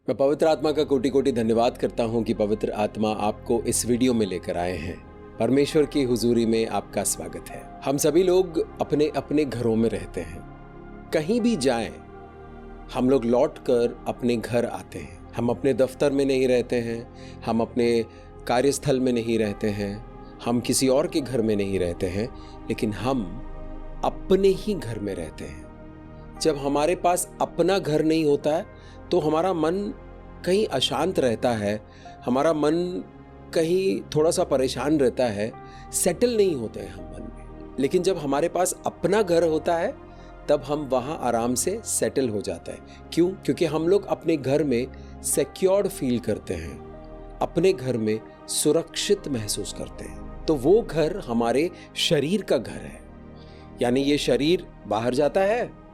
मैं पवित्र आत्मा का कोटि कोटि धन्यवाद करता हूं कि पवित्र आत्मा आपको इस वीडियो में लेकर आए हैं। परमेश्वर की हुजूरी में आपका स्वागत है। हम सभी लोग अपने अपने घरों में रहते हैं। कहीं भी जाएं, हम लोग लौट कर अपने घर आते हैं। हम अपने दफ्तर में नहीं रहते हैं, हम अपने कार्यस्थल में नहीं रहते हैं, हम किसी और के घर में नहीं रहते हैं, लेकिन हम अपने ही घर में रहते हैं। जब हमारे पास अपना घर नहीं होता है तो हमारा मन कहीं अशांत रहता है, हमारा मन कहीं थोड़ा सा परेशान रहता है, सेटल नहीं होते हैं हम मन में। लेकिन जब हमारे पास अपना घर होता है तब हम वहाँ आराम से सेटल हो जाते हैं। क्यों? क्योंकि हम लोग अपने घर में सिक्योर्ड फील करते हैं, अपने घर में सुरक्षित महसूस करते हैं। तो वो घर हमारे शरीर का घर है। यानी ये शरीर बाहर जाता है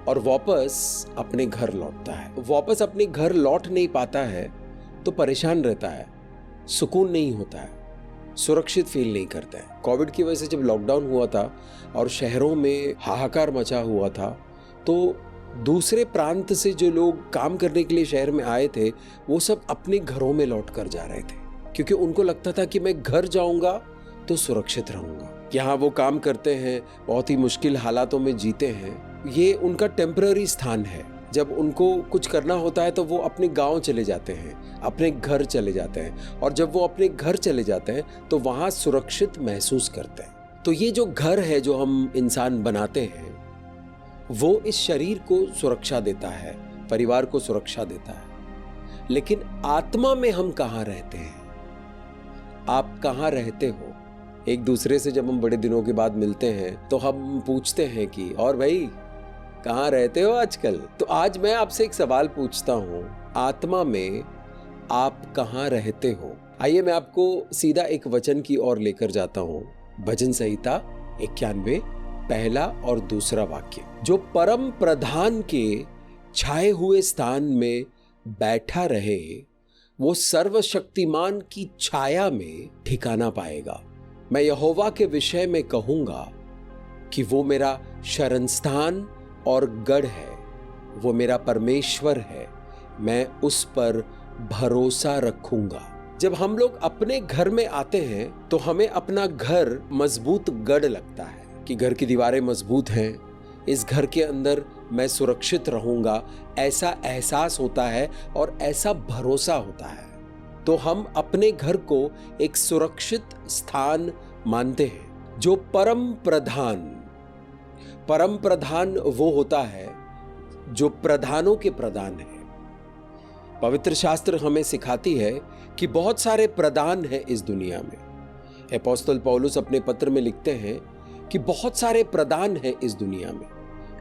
और वापस अपने घर लौटता है। वापस अपने घर लौट नहीं पाता है तो परेशान रहता है, सुकून नहीं होता है, सुरक्षित फील नहीं करता है। कोविड की वजह से जब लॉकडाउन हुआ था और शहरों में हाहाकार मचा हुआ था, तो दूसरे प्रांत से जो लोग काम करने के लिए शहर में आए थे वो सब अपने घरों में लौट कर जा रहे थे, क्योंकि उनको लगता था कि मैं घर जाऊंगा तो सुरक्षित रहूंगा। यहाँ वो काम करते हैं, बहुत ही मुश्किल हालातों में जीते हैं, ये उनका टेम्पररी स्थान है। जब उनको कुछ करना होता है तो वो अपने गांव चले जाते हैं, अपने घर चले जाते हैं, और जब वो अपने घर चले जाते हैं तो वहाँ सुरक्षित महसूस करते हैं। तो ये जो घर है जो हम इंसान बनाते हैं वो इस शरीर को सुरक्षा देता है, परिवार को सुरक्षा देता है। लेकिन आत्मा में हम कहाँ रहते हैं? आप कहाँ रहते हो? एक दूसरे से जब हम बड़े दिनों के बाद मिलते हैं तो हम पूछते हैं कि और भाई कहाँ रहते हो आजकल? तो आज मैं आपसे एक सवाल पूछता हूँ, आत्मा में आप कहाँ रहते हो? आइए मैं आपको सीधा एक वचन की ओर लेकर जाता हूँ। भजन संहिता 91 पहला और दूसरा वाक्य। जो परम प्रधान के छाए हुए स्थान में बैठा रहे वो सर्वशक्तिमान की छाया में ठिकाना पाएगा। मैं यहोवा के विषय में कहूंगा कि वो मेरा शरणस्थान और गढ़ है, वो मेरा परमेश्वर है, मैं उस पर भरोसा रखूंगा। जब हम लोग अपने घर में आते हैं तो हमें अपना घर मजबूत गढ़ लगता है कि घर की दीवारें मजबूत हैं, इस घर के अंदर मैं सुरक्षित रहूंगा, ऐसा एहसास होता है और ऐसा भरोसा होता है। तो हम अपने घर को एक सुरक्षित स्थान मानते हैं। जो परम प्रधान वो होता है जो प्रधानों के प्रधान है। पवित्र शास्त्र हमें सिखाती है कि बहुत सारे प्रधान हैं इस दुनिया में। अपोस्तल पौलुस अपने पत्र में लिखते हैं कि बहुत सारे प्रधान हैं इस दुनिया में।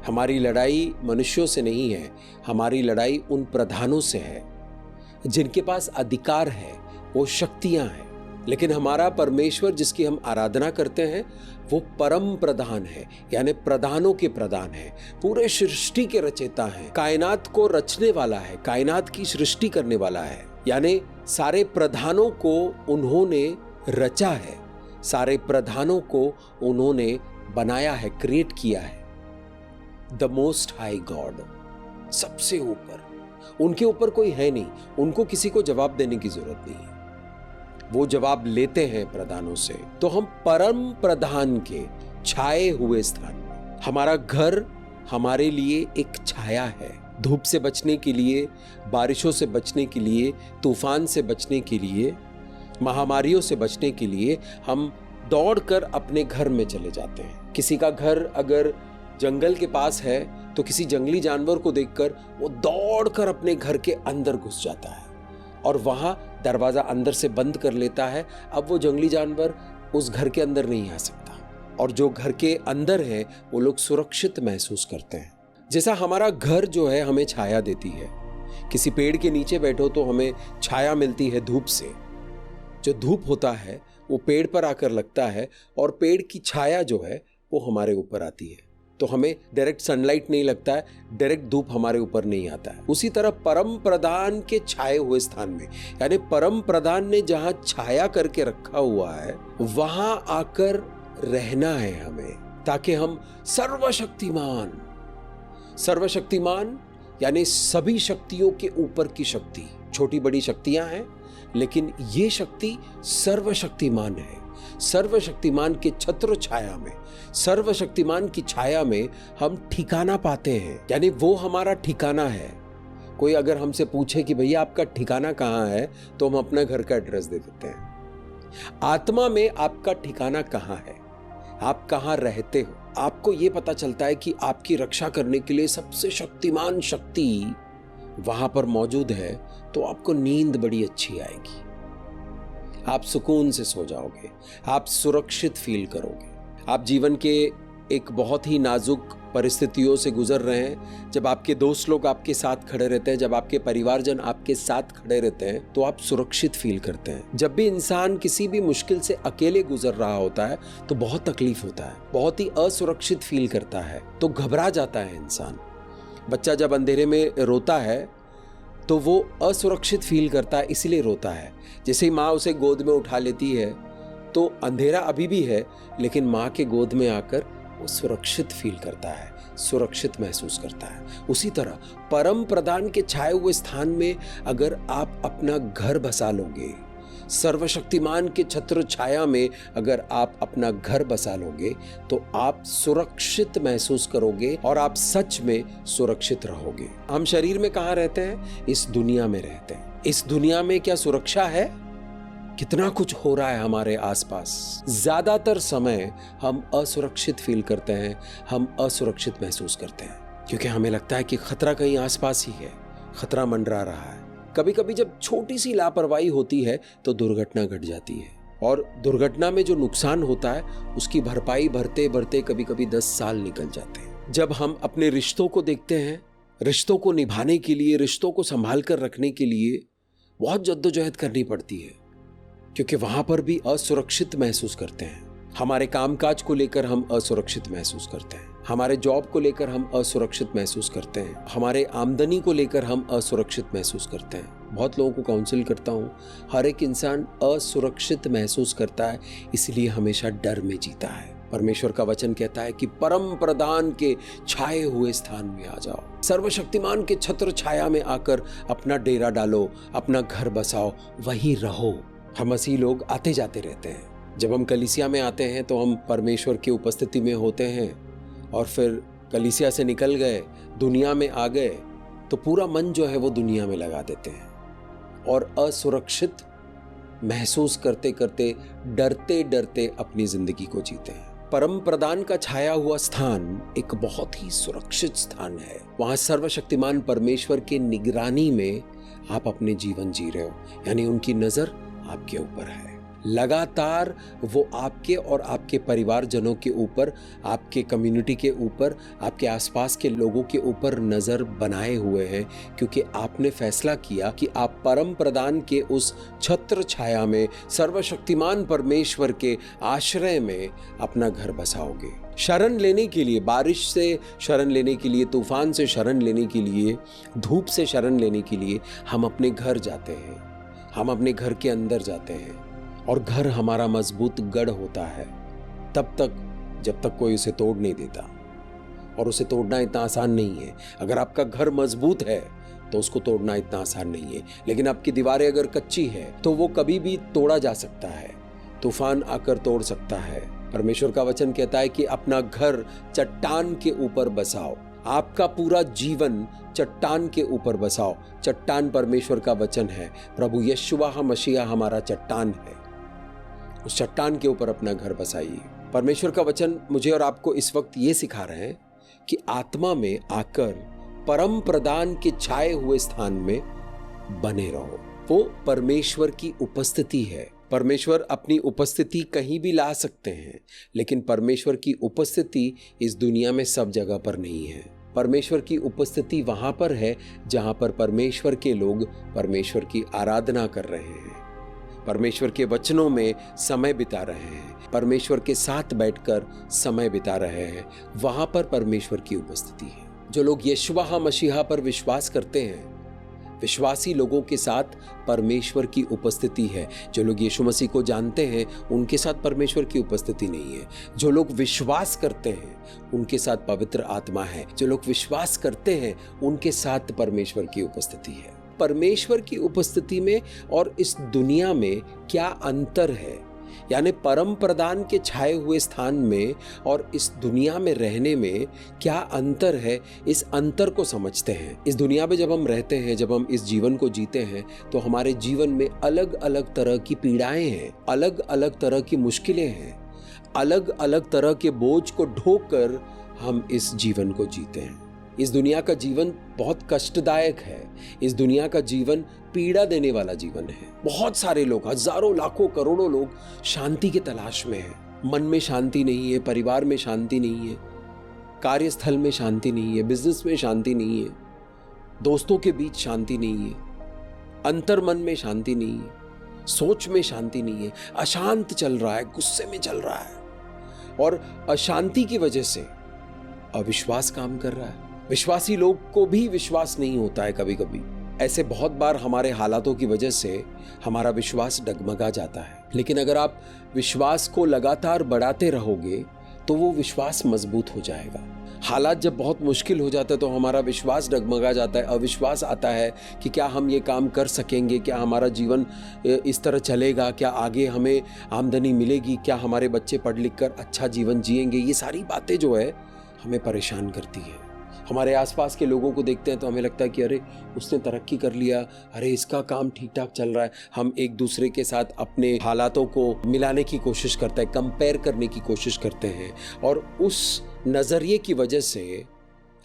हमारी लड़ाई मनुष्यों से नहीं है, हमारी लड़ाई उन प्रधानों से है जिनके पास अधिकार है, वो शक्तियां हैं। लेकिन हमारा परमेश्वर जिसकी हम आराधना करते हैं वो परम प्रधान है, यानी प्रधानों के प्रधान है, पूरे सृष्टि के रचयिता है, कायनात को रचने वाला है, कायनात की सृष्टि करने वाला है। यानी सारे प्रधानों को उन्होंने रचा है, सारे प्रधानों को उन्होंने बनाया है, क्रिएट किया है। द मोस्ट हाई गॉड, सबसे ऊपर, उनके ऊपर कोई है नहीं, उनको किसी को जवाब देने की जरूरत नहीं है, वो जवाब लेते हैं प्रधानों से। तो हम परम प्रधान के छाए हुए स्थान में, हमारा घर हमारे लिए एक छाया है। धूप से बचने के लिए, बारिशों से बचने के लिए, तूफान से बचने के लिए, महामारियों से बचने के लिए हम दौड़कर अपने घर में चले जाते हैं। किसी का घर अगर जंगल के पास है तो किसी जंगली जानवर को देखकर वो दौड़कर अपने घर के अंदर घुस जाता है और वहां दरवाजा अंदर से बंद कर लेता है। अब वो जंगली जानवर उस घर के अंदर नहीं आ सकता, और जो घर के अंदर है वो लोग सुरक्षित महसूस करते हैं। जैसा हमारा घर जो है हमें छाया देती है, किसी पेड़ के नीचे बैठो तो हमें छाया मिलती है धूप से। जो धूप होता है वो पेड़ पर आकर लगता है और पेड़ की छाया जो है वो हमारे ऊपर आती है, तो हमें डायरेक्ट सनलाइट नहीं लगता है, डायरेक्ट धूप हमारे ऊपर नहीं आता है। उसी तरह परम प्रधान के छाए हुए स्थान में, यानी परम प्रधान ने जहां छाया करके रखा हुआ है वहां आकर रहना है हमें, ताकि हम सर्वशक्तिमान यानी सभी शक्तियों के ऊपर की शक्ति। छोटी बड़ी शक्तियां हैं, लेकिन ये शक्ति सर्वशक्तिमान है। सर्वशक्तिमान के छत्र छाया में, सर्वशक्तिमान की छाया में हम ठिकाना पाते हैं, यानी वो हमारा ठिकाना है। कोई अगर हमसे पूछे कि भैया आपका ठिकाना कहाँ है, तो हम अपना घर का एड्रेस दे देते हैं। आत्मा में आपका ठिकाना कहाँ है, आप कहाँ रहते हो, आपको यह पता चलता है कि आपकी रक्षा करने के लिए सबसे शक्तिमान शक्ति वहां पर मौजूद है, तो आपको नींद बड़ी अच्छी आएगी, आप सुकून से सो जाओगे, आप सुरक्षित फील करोगे। आप जीवन के एक बहुत ही नाजुक परिस्थितियों से गुजर रहे हैं, जब आपके दोस्त लोग आपके साथ खड़े रहते हैं, जब आपके परिवारजन आपके साथ खड़े रहते हैं, तो आप सुरक्षित फील करते हैं। जब भी इंसान किसी भी मुश्किल से अकेले गुजर रहा होता है तो बहुत तकलीफ होता है, बहुत ही असुरक्षित फील करता है, तो घबरा जाता है इंसान। बच्चा जब अंधेरे में रोता है तो वो असुरक्षित फील करता है, इसलिए रोता है। जैसे ही माँ उसे गोद में उठा लेती है तो अंधेरा अभी भी है, लेकिन माँ के गोद में आकर वो सुरक्षित फील करता है, सुरक्षित महसूस करता है। उसी तरह परम प्रदान के छाए हुए स्थान में अगर आप अपना घर बसा लोगे, सर्वशक्तिमान के छत्र छाया में अगर आप अपना घर बसा लोगे, तो आप सुरक्षित महसूस करोगे और आप सच में सुरक्षित रहोगे। हम शरीर में कहाँ रहते हैं? इस दुनिया में रहते हैं। इस दुनिया में क्या सुरक्षा है? कितना कुछ हो रहा है हमारे आसपास। ज्यादातर समय हम असुरक्षित फील करते हैं, हम असुरक्षित महसूस करते हैं, क्योंकि हमें लगता है कि खतरा कहीं आसपास ही है, खतरा मंडरा रहा है। कभी कभी जब छोटी सी लापरवाही होती है तो दुर्घटना घट जाती है, और दुर्घटना में जो नुकसान होता है उसकी भरपाई भरते भरते कभी कभी 10 साल निकल जाते हैं। जब हम अपने रिश्तों को देखते हैं, रिश्तों को निभाने के लिए, रिश्तों को संभाल कर रखने के लिए बहुत जद्दोजहद करनी पड़ती है, क्योंकि वहां पर भी असुरक्षित महसूस करते हैं। हमारे कामकाज को लेकर हम असुरक्षित महसूस करते हैं, हमारे जॉब को लेकर हम असुरक्षित महसूस करते हैं, हमारे आमदनी को लेकर हम असुरक्षित महसूस करते हैं। बहुत लोगों को काउंसिल करता हूं, हर एक इंसान असुरक्षित महसूस करता है, इसलिए हमेशा डर में जीता है। परमेश्वर का वचन कहता है कि परम प्रदान के छाए हुए स्थान में आ जाओ, सर्वशक्तिमान के छत्र छाया में आकर अपना डेरा डालो, अपना घर बसाओ, वहीं रहो। हम मसीह लोग आते जाते रहते हैं। जब हम कलीसिया में आते हैं तो हम परमेश्वर की उपस्थिति में होते हैं, और फिर कलीसिया से निकल गए, दुनिया में आ गए, तो पूरा मन जो है वो दुनिया में लगा देते हैं, और असुरक्षित महसूस करते करते, डरते डरते अपनी जिंदगी को जीते हैं। परम प्रदान का छाया हुआ स्थान एक बहुत ही सुरक्षित स्थान है। वहां सर्वशक्तिमान परमेश्वर के निगरानी में आप अपने जीवन जी रहे हो, यानी उनकी नजर आपके ऊपर है। लगातार वो आपके और आपके परिवारजनों के ऊपर, आपके कम्युनिटी के ऊपर, आपके आसपास के लोगों के ऊपर नजर बनाए हुए हैं, क्योंकि आपने फैसला किया कि आप परम प्रदान के उस छत्र छाया में, सर्वशक्तिमान परमेश्वर के आश्रय में अपना घर बसाओगे। शरण लेने के लिए, बारिश से शरण लेने के लिए, तूफान से शरण लेने के लिए, धूप से शरण लेने के लिए हम अपने घर जाते हैं, हम अपने घर के अंदर जाते हैं, और घर हमारा मजबूत गढ़ होता है तब तक जब तक कोई उसे तोड़ नहीं देता, और उसे तोड़ना इतना आसान नहीं है। अगर आपका घर मजबूत है तो उसको तोड़ना इतना आसान नहीं है, लेकिन आपकी दीवारें अगर कच्ची है तो वो कभी भी तोड़ा जा सकता है, तूफान आकर तोड़ सकता है। परमेश्वर का वचन कहता है कि अपना घर चट्टान के ऊपर बसाओ, आपका पूरा जीवन चट्टान के ऊपर बसाओ। चट्टान परमेश्वर का वचन है, प्रभु यीशु मसीह हमारा चट्टान है, उस चट्टान के ऊपर अपना घर बसाइए। परमेश्वर का वचन मुझे और आपको इस वक्त ये सिखा रहे हैं कि आत्मा में आकर परम प्रदान के छाए हुए स्थान में बने रहो। वो परमेश्वर की उपस्थिति है। परमेश्वर अपनी उपस्थिति कहीं भी ला सकते हैं, लेकिन परमेश्वर की उपस्थिति इस दुनिया में सब जगह पर नहीं है। परमेश्वर की उपस्थिति वहां पर है जहां पर परमेश्वर के लोग परमेश्वर की आराधना कर रहे हैं, परमेश्वर के वचनों में समय बिता रहे हैं, परमेश्वर के साथ बैठकर समय बिता रहे हैं, वहां पर परमेश्वर की उपस्थिति है। जो लोग यीशु मसीह पर विश्वास करते हैं विश्वासी लोगों के साथ परमेश्वर की उपस्थिति है। जो लोग यीशु मसीह को जानते हैं उनके साथ परमेश्वर की उपस्थिति नहीं है। जो लोग विश्वास करते हैं उनके साथ पवित्र आत्मा है। जो लोग विश्वास करते हैं उनके साथ परमेश्वर की उपस्थिति है। परमेश्वर की उपस्थिति में और इस दुनिया में क्या अंतर है, यानी परम प्रधान के छाए हुए स्थान में और इस दुनिया में रहने में क्या अंतर है, इस अंतर को समझते हैं। इस दुनिया में जब हम रहते हैं, जब हम इस जीवन को जीते हैं, तो हमारे जीवन में अलग अलग तरह की पीड़ाएं हैं, अलग अलग तरह की मुश्किलें हैं, अलग अलग तरह के बोझ को ढोकर हम इस जीवन को जीते हैं। इस दुनिया का जीवन बहुत कष्टदायक है। इस दुनिया का जीवन पीड़ा देने वाला जीवन है। बहुत सारे लोग, हजारों लाखों करोड़ों लोग शांति की तलाश में हैं। मन में शांति नहीं है, परिवार में शांति नहीं है, कार्यस्थल में शांति नहीं है, बिजनेस में शांति नहीं है, दोस्तों के बीच शांति नहीं है, अंतर मन में शांति नहीं है, सोच में शांति नहीं है, अशांत चल रहा है, गुस्से में चल रहा है। और अशांति की वजह से अविश्वास काम कर रहा है। विश्वासी लोग को भी विश्वास नहीं होता है। कभी कभी ऐसे बहुत बार हमारे हालातों की वजह से हमारा विश्वास डगमगा जाता है। लेकिन अगर आप विश्वास को लगातार बढ़ाते रहोगे तो वो विश्वास मजबूत हो जाएगा। हालात जब बहुत मुश्किल हो जाता है तो हमारा विश्वास डगमगा जाता है, अविश्वास आता है कि क्या हम ये काम कर सकेंगे, क्या हमारा जीवन इस तरह चलेगा, क्या आगे हमें आमदनी मिलेगी, क्या हमारे बच्चे पढ़ लिख कर अच्छा जीवन जिएंगे। ये सारी बातें जो है हमें परेशान करती है। हमारे आसपास के लोगों को देखते हैं तो हमें लगता है कि अरे उसने तरक्की कर लिया, अरे इसका काम ठीक ठाक चल रहा है। हम एक दूसरे के साथ अपने हालातों को मिलाने की कोशिश करते हैं, कंपेयर करने की कोशिश करते हैं, और उस नज़रिए की वजह से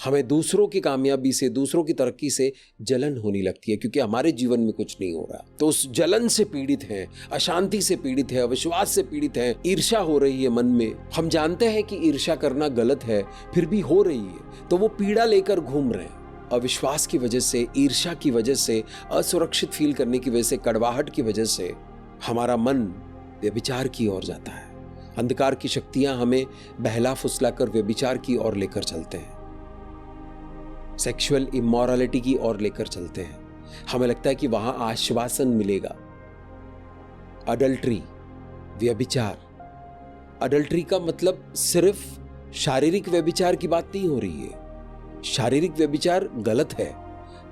हमें दूसरों की कामयाबी से, दूसरों की तरक्की से जलन होने लगती है, क्योंकि हमारे जीवन में कुछ नहीं हो रहा। तो उस जलन से पीड़ित हैं, अशांति से पीड़ित है, अविश्वास से पीड़ित है, ईर्ष्या हो रही है मन में। हम जानते हैं कि ईर्ष्या करना गलत है, फिर भी हो रही है, तो वो पीड़ा लेकर घूम रहे हैं। अविश्वास की वजह से, ईर्ष्या की वजह से, असुरक्षित फील करने की वजह से, कड़वाहट की वजह से हमारा मन व्यभिचार की ओर जाता है। अंधकार की शक्तियां हमें बहला फुसलाकर व्यभिचार की ओर लेकर चलते हैं, सेक्सुअल इमोरालिटी की ओर लेकर चलते हैं। हमें लगता है कि वहां आश्वासन मिलेगा। अडल्ट्री, व्यभिचार। अडल्ट्री का मतलब सिर्फ शारीरिक व्यभिचार की बात नहीं हो रही है। शारीरिक व्यभिचार गलत है।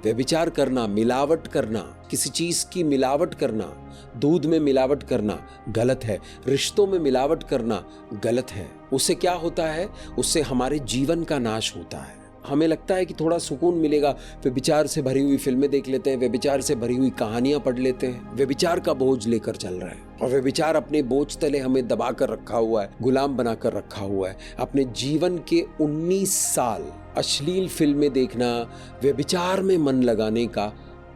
व्यभिचार करना, मिलावट करना, किसी चीज की मिलावट करना, दूध में मिलावट करना गलत है, रिश्तों में मिलावट करना गलत है। उससे क्या होता है? उससे हमारे जीवन का नाश होता है। हमें लगता है कि थोड़ा सुकून मिलेगा, व्यभिचार से भरी हुई फिल्में देख लेते हैं, व्यभिचार से भरी हुई कहानियां पढ़ लेते हैं। व्यभिचार का बोझ लेकर चल रहा है, और व्यभिचार अपने बोझ तले हमें दबा कर रखा हुआ है, गुलाम बनाकर रखा हुआ है। अपने जीवन के 19 साल अश्लील फिल्में देखना, व्यभिचार में मन लगाने का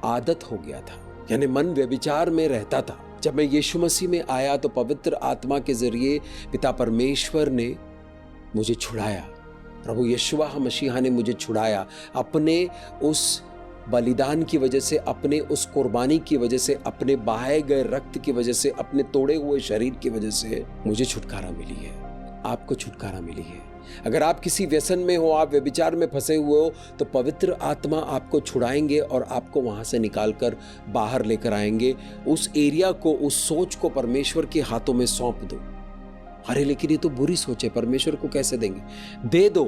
आदत हो गया था, यानी मन व्यभिचार में रहता था। जब मैं यीशु मसीह में आया तो पवित्र आत्मा के जरिए पिता परमेश्वर ने मुझे छुड़ाया। प्रभु यीशुआ मसीहा ने मुझे छुड़ाया। अपने उस बलिदान की वजह से, अपने उस कुर्बानी की वजह से, अपने बहाए गए रक्त की वजह से, अपने तोड़े हुए शरीर की वजह से मुझे छुटकारा मिली है। आपको छुटकारा मिली है। अगर आप किसी व्यसन में हो, आप व्यभिचार में फंसे हुए हो, तो पवित्र आत्मा आपको छुड़ाएंगे और आपको वहां से निकालकर बाहर लेकर आएंगे। उस एरिया को, उस सोच को परमेश्वर के हाथों में सौंप दो। अरे लेकिन ये तो बुरी सोच है, परमेश्वर को कैसे देंगे? दे दो,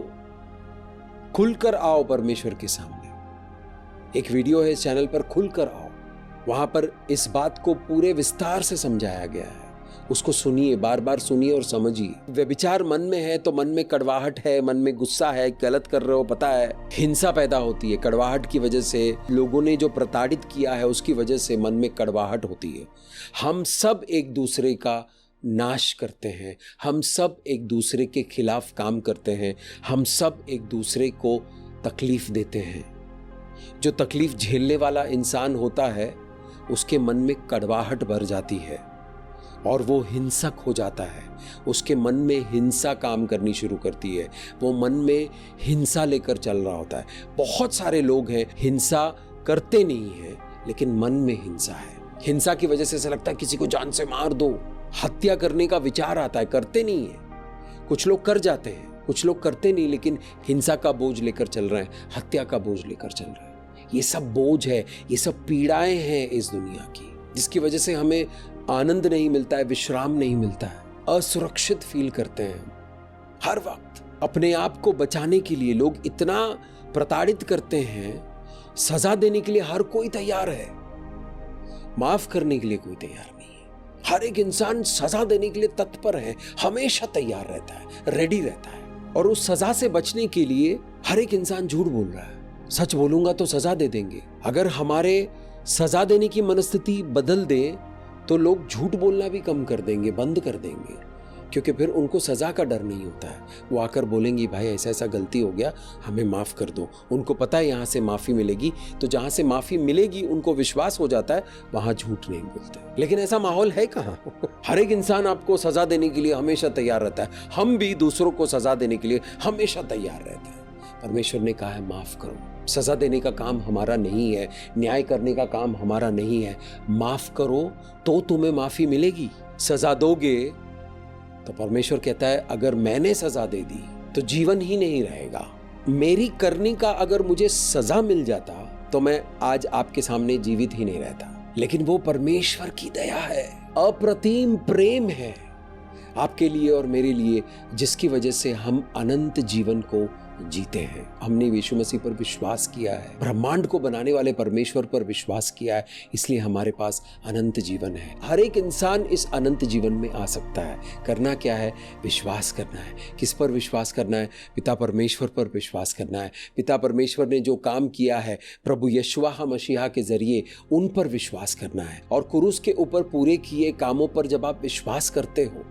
खुलकर आओ परमेश्वर के सामने। एक वीडियो है इस चैनल पर, खुलकर आओ। वहां पर इस बात को पूरे विस्तार से समझाया गया है। उसको सुनिए, बार बार सुनिए और समझिए। व्यभिचार मन में है तो मन में कड़वाहट है, मन में गुस्सा है, गलत कर रहे हो पता है, हिंसा पैदा होती है। कड़वाहट की वजह से, लोगों ने जो प्रताड़ित किया है उसकी वजह से मन में कड़वाहट होती है। हम सब एक दूसरे का नाश करते हैं, हम सब एक दूसरे के खिलाफ काम करते हैं, हम सब एक दूसरे को तकलीफ देते हैं। जो तकलीफ झेलने वाला इंसान होता है उसके मन में कड़वाहट भर जाती है और वो हिंसक हो जाता है। उसके मन में हिंसा काम करनी शुरू करती है, वो मन में हिंसा लेकर चल रहा होता है। बहुत सारे लोग हैं हिंसा करते नहीं हैं लेकिन मन में हिंसा है। हिंसा की वजह से ऐसा लगता है किसी को जान से मार दो, हत्या करने का विचार आता है, करते नहीं है। कुछ लोग कर जाते हैं, कुछ लोग करते नहीं, लेकिन हिंसा का बोझ लेकर चल रहे हैं, हत्या का बोझ लेकर चल रहे हैं। ये सब बोझ है, ये सब पीड़ाएं हैं इस दुनिया की, जिसकी वजह से हमें आनंद नहीं मिलता है, विश्राम नहीं मिलता है, असुरक्षित फील करते हैं। हर वक्त अपने आप को बचाने के लिए लोग इतना प्रताड़ित करते हैं, सजा देने के लिए हर कोई तैयार है, माफ करने के लिए कोई तैयार नहीं है। हर एक इंसान सजा देने के लिए तत्पर है, हमेशा तैयार रहता है, रेडी रहता है। और उस सजा से बचने के लिए हर एक इंसान झूठ बोल रहा है। सच बोलूंगा तो सजा दे देंगे। अगर हमारे सजा देने की मनस्थिति बदल दे तो लोग झूठ बोलना भी कम कर देंगे, बंद कर देंगे, क्योंकि फिर उनको सजा का डर नहीं होता है। वो आकर बोलेंगी भाई ऐसा ऐसा गलती हो गया, हमें माफ कर दो। उनको पता है यहाँ से माफी मिलेगी, तो जहाँ से माफी मिलेगी उनको विश्वास हो जाता है, वहां झूठ नहीं बोलते। लेकिन ऐसा माहौल है कहाँ? हर एक इंसान आपको सजा देने के लिए हमेशा तैयार रहता है। हम भी दूसरों को सजा देने के लिए हमेशा तैयार रहते हैं। परमेश्वर ने कहा है माफ करो। सजा देने का काम हमारा नहीं है, न्याय करने का काम हमारा नहीं है। माफ करो तो तुम्हें माफी मिलेगी। सजा दोगे तो परमेश्वर कहता है अगर मैंने सजा दे दी तो जीवन ही नहीं रहेगा। मेरी करने का अगर मुझे सजा मिल जाता तो मैं आज आपके सामने जीवित ही नहीं रहता। लेकिन वो परमेश्वर की दया है, अप्रतिम प्रेम है आपके लिए और मेरे लिए, जिसकी वजह से हम अनंत जीवन को जीते हैं। हमने यीशु मसीह पर विश्वास किया है, ब्रह्मांड को बनाने वाले परमेश्वर पर विश्वास किया है, इसलिए हमारे पास अनंत जीवन है। हर एक इंसान इस अनंत जीवन में आ सकता है। करना क्या है? विश्वास करना है। किस पर विश्वास करना है? पिता परमेश्वर पर विश्वास करना है। पिता परमेश्वर ने जो काम किया है प्रभु यशुआ मसीहा के जरिए, उन पर विश्वास करना है। और क्रूस के ऊपर पूरे किए कामों पर जब आप विश्वास करते हो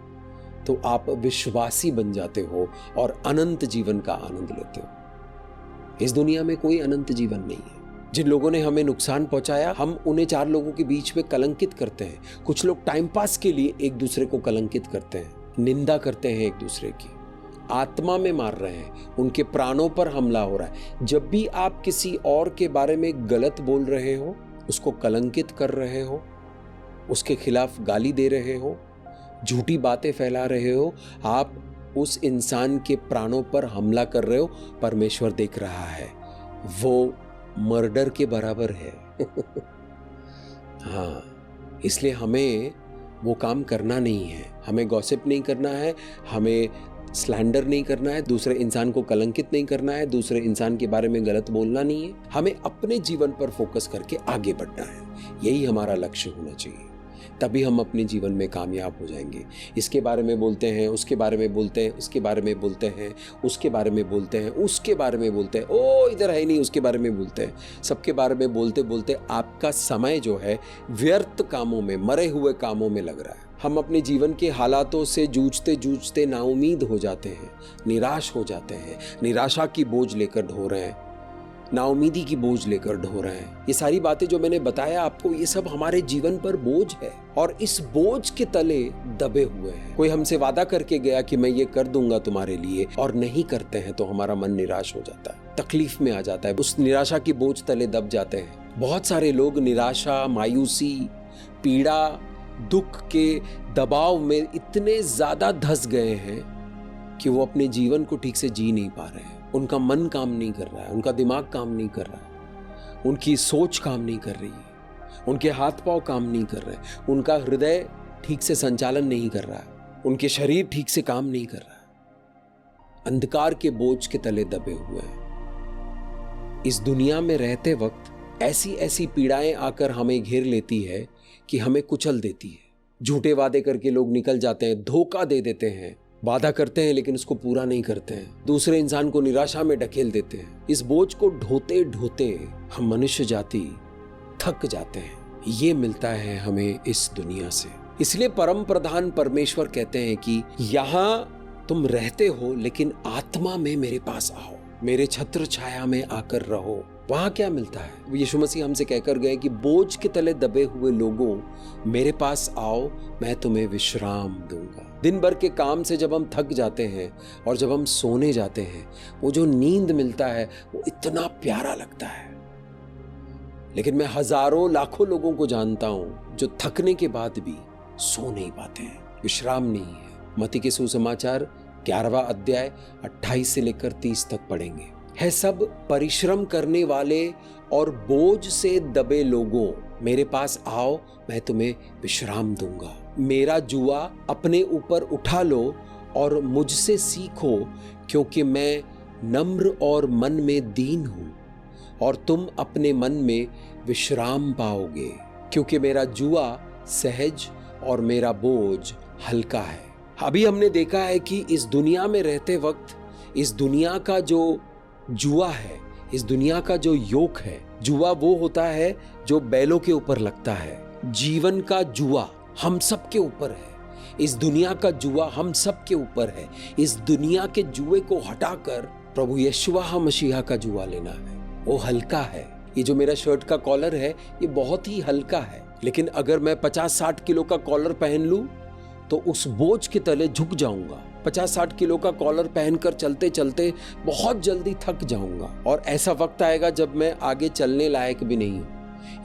तो आप विश्वासी बन जाते हो और अनंत जीवन का आनंद लेते हो। इस दुनिया में कोई अनंत जीवन नहीं है। जिन लोगों ने हमें नुकसान पहुंचाया, हम उन्हें चार लोगों के बीच में कलंकित करते हैं। कुछ लोग टाइम पास के लिए एक दूसरे को कलंकित करते हैं, निंदा करते हैं एक दूसरे की, आत्मा में मार रहे हैं, उनके प्राणों पर हमला हो रहा है। जब भी आप किसी और के बारे में गलत बोल रहे हो, उसको कलंकित कर रहे हो, उसके खिलाफ गाली दे रहे हो, झूठी बातें फैला रहे हो, आप उस इंसान के प्राणों पर हमला कर रहे हो। परमेश्वर देख रहा है, वो मर्डर के बराबर है। हाँ, इसलिए हमें वो काम करना नहीं है। हमें गॉसिप नहीं करना है, हमें स्लैंडर नहीं करना है, दूसरे इंसान को कलंकित नहीं करना है, दूसरे इंसान के बारे में गलत बोलना नहीं है। हमें अपने जीवन पर फोकस करके आगे बढ़ना है। यही हमारा लक्ष्य होना चाहिए, तभी हम अपने जीवन में कामयाब हो जाएंगे। इसके बारे में बोलते हैं, उसके बारे में बोलते हैं, उसके बारे में बोलते हैं, उसके बारे में बोलते हैं, उसके बारे में बोलते हैं, ओ इधर है नहीं, उसके बारे में बोलते हैं। सबके बारे में बोलते बोलते आपका समय जो है व्यर्थ कामों में, मरे हुए कामों में लग रहा है। हम अपने जीवन के हालातों से जूझते जूझते नाउमीद हो जाते हैं, निराश हो जाते हैं, निराशा की बोझ लेकर ढो रहे हैं, नाउमीदी की बोझ लेकर ढो रहे हैं। ये सारी बातें जो मैंने बताया आपको, ये सब हमारे जीवन पर बोझ है और इस बोझ के तले दबे हुए हैं। कोई हमसे वादा करके गया कि मैं ये कर दूंगा तुम्हारे लिए, और नहीं करते हैं तो हमारा मन निराश हो जाता है, तकलीफ में आ जाता है, उस निराशा की बोझ तले दब जाते हैं। बहुत सारे लोग निराशा, मायूसी, पीड़ा, दुख के दबाव में इतने ज्यादा धंस गए हैं कि वो अपने जीवन को ठीक से जी नहीं पा रहे हैं। उनका मन काम नहीं कर रहा है, उनका दिमाग काम नहीं कर रहा है, उनकी सोच काम नहीं कर रही है, उनके हाथ पांव काम नहीं कर रहे, उनका हृदय ठीक से संचालन नहीं कर रहा है, उनके शरीर ठीक से काम नहीं कर रहा है। अंधकार के बोझ के तले दबे हुए हैं। इस दुनिया में रहते वक्त ऐसी ऐसी पीड़ाएं आकर हमें घेर लेती है कि हमें कुचल देती है। झूठे वादे करके लोग निकल जाते हैं, धोखा दे देते हैं, वादा करते हैं लेकिन उसको पूरा नहीं करते हैं, दूसरे इंसान को निराशा में ढकेल देते हैं। इस बोझ को ढोते ढोते हम मनुष्य जाति थक जाते हैं। ये मिलता है हमें इस दुनिया से। इसलिए परम प्रधान परमेश्वर कहते हैं कि यहाँ तुम रहते हो लेकिन आत्मा में मेरे पास आओ, मेरे छत्र छाया में आकर रहो। वहां क्या मिलता है? यीशु मसीह हमसे कहकर गए कि बोझ के तले दबे हुए लोगों, मेरे पास आओ, मैं तुम्हें विश्राम दूंगा। दिन भर के काम से जब हम थक जाते हैं और जब हम सोने जाते हैं, वो जो नींद मिलता है वो इतना प्यारा लगता है। लेकिन मैं हजारों लाखों लोगों को जानता हूं जो थकने के बाद भी सो नहीं पाते हैं, विश्राम नहीं है। मत्ती के सुसमाचार 11वां अध्याय 28 से लेकर 30 तक पढ़ेंगे। है सब परिश्रम करने वाले और बोझ से दबे लोगों, मेरे पास आओ, मैं तुम्हें विश्राम दूंगा। मेरा जुआ अपने ऊपर उठा लो और मुझसे सीखो, क्योंकि मैं नम्र और मन में दीन हूं, और तुम अपने मन में विश्राम पाओगे। क्योंकि मेरा जुआ सहज और मेरा बोझ हल्का है। अभी हमने देखा है कि इस दुनिया में रहते वक्त इस दुनिया का जो जुआ है, इस दुनिया का जो योक है, जुआ वो होता है जो बैलों के ऊपर लगता है। जीवन का जुआ हम सब के ऊपर है। इस दुनिया का जुआ हम सब के ऊपर है। इस दुनिया के जुए को हटाकर प्रभु यीशुआ मसीहा का जुआ लेना है। वो हल्का है। ये जो मेरा शर्ट का कॉलर है ये बहुत ही हल्का है, लेकिन अगर मैं 50-60 किलो का कॉलर पहन लूं तो उस बोझ के तले झुक जाऊंगा। 50-60 किलो का कॉलर पहनकर चलते चलते बहुत जल्दी थक जाऊंगा और ऐसा वक्त आएगा जब मैं आगे चलने लायक भी नहीं हूं।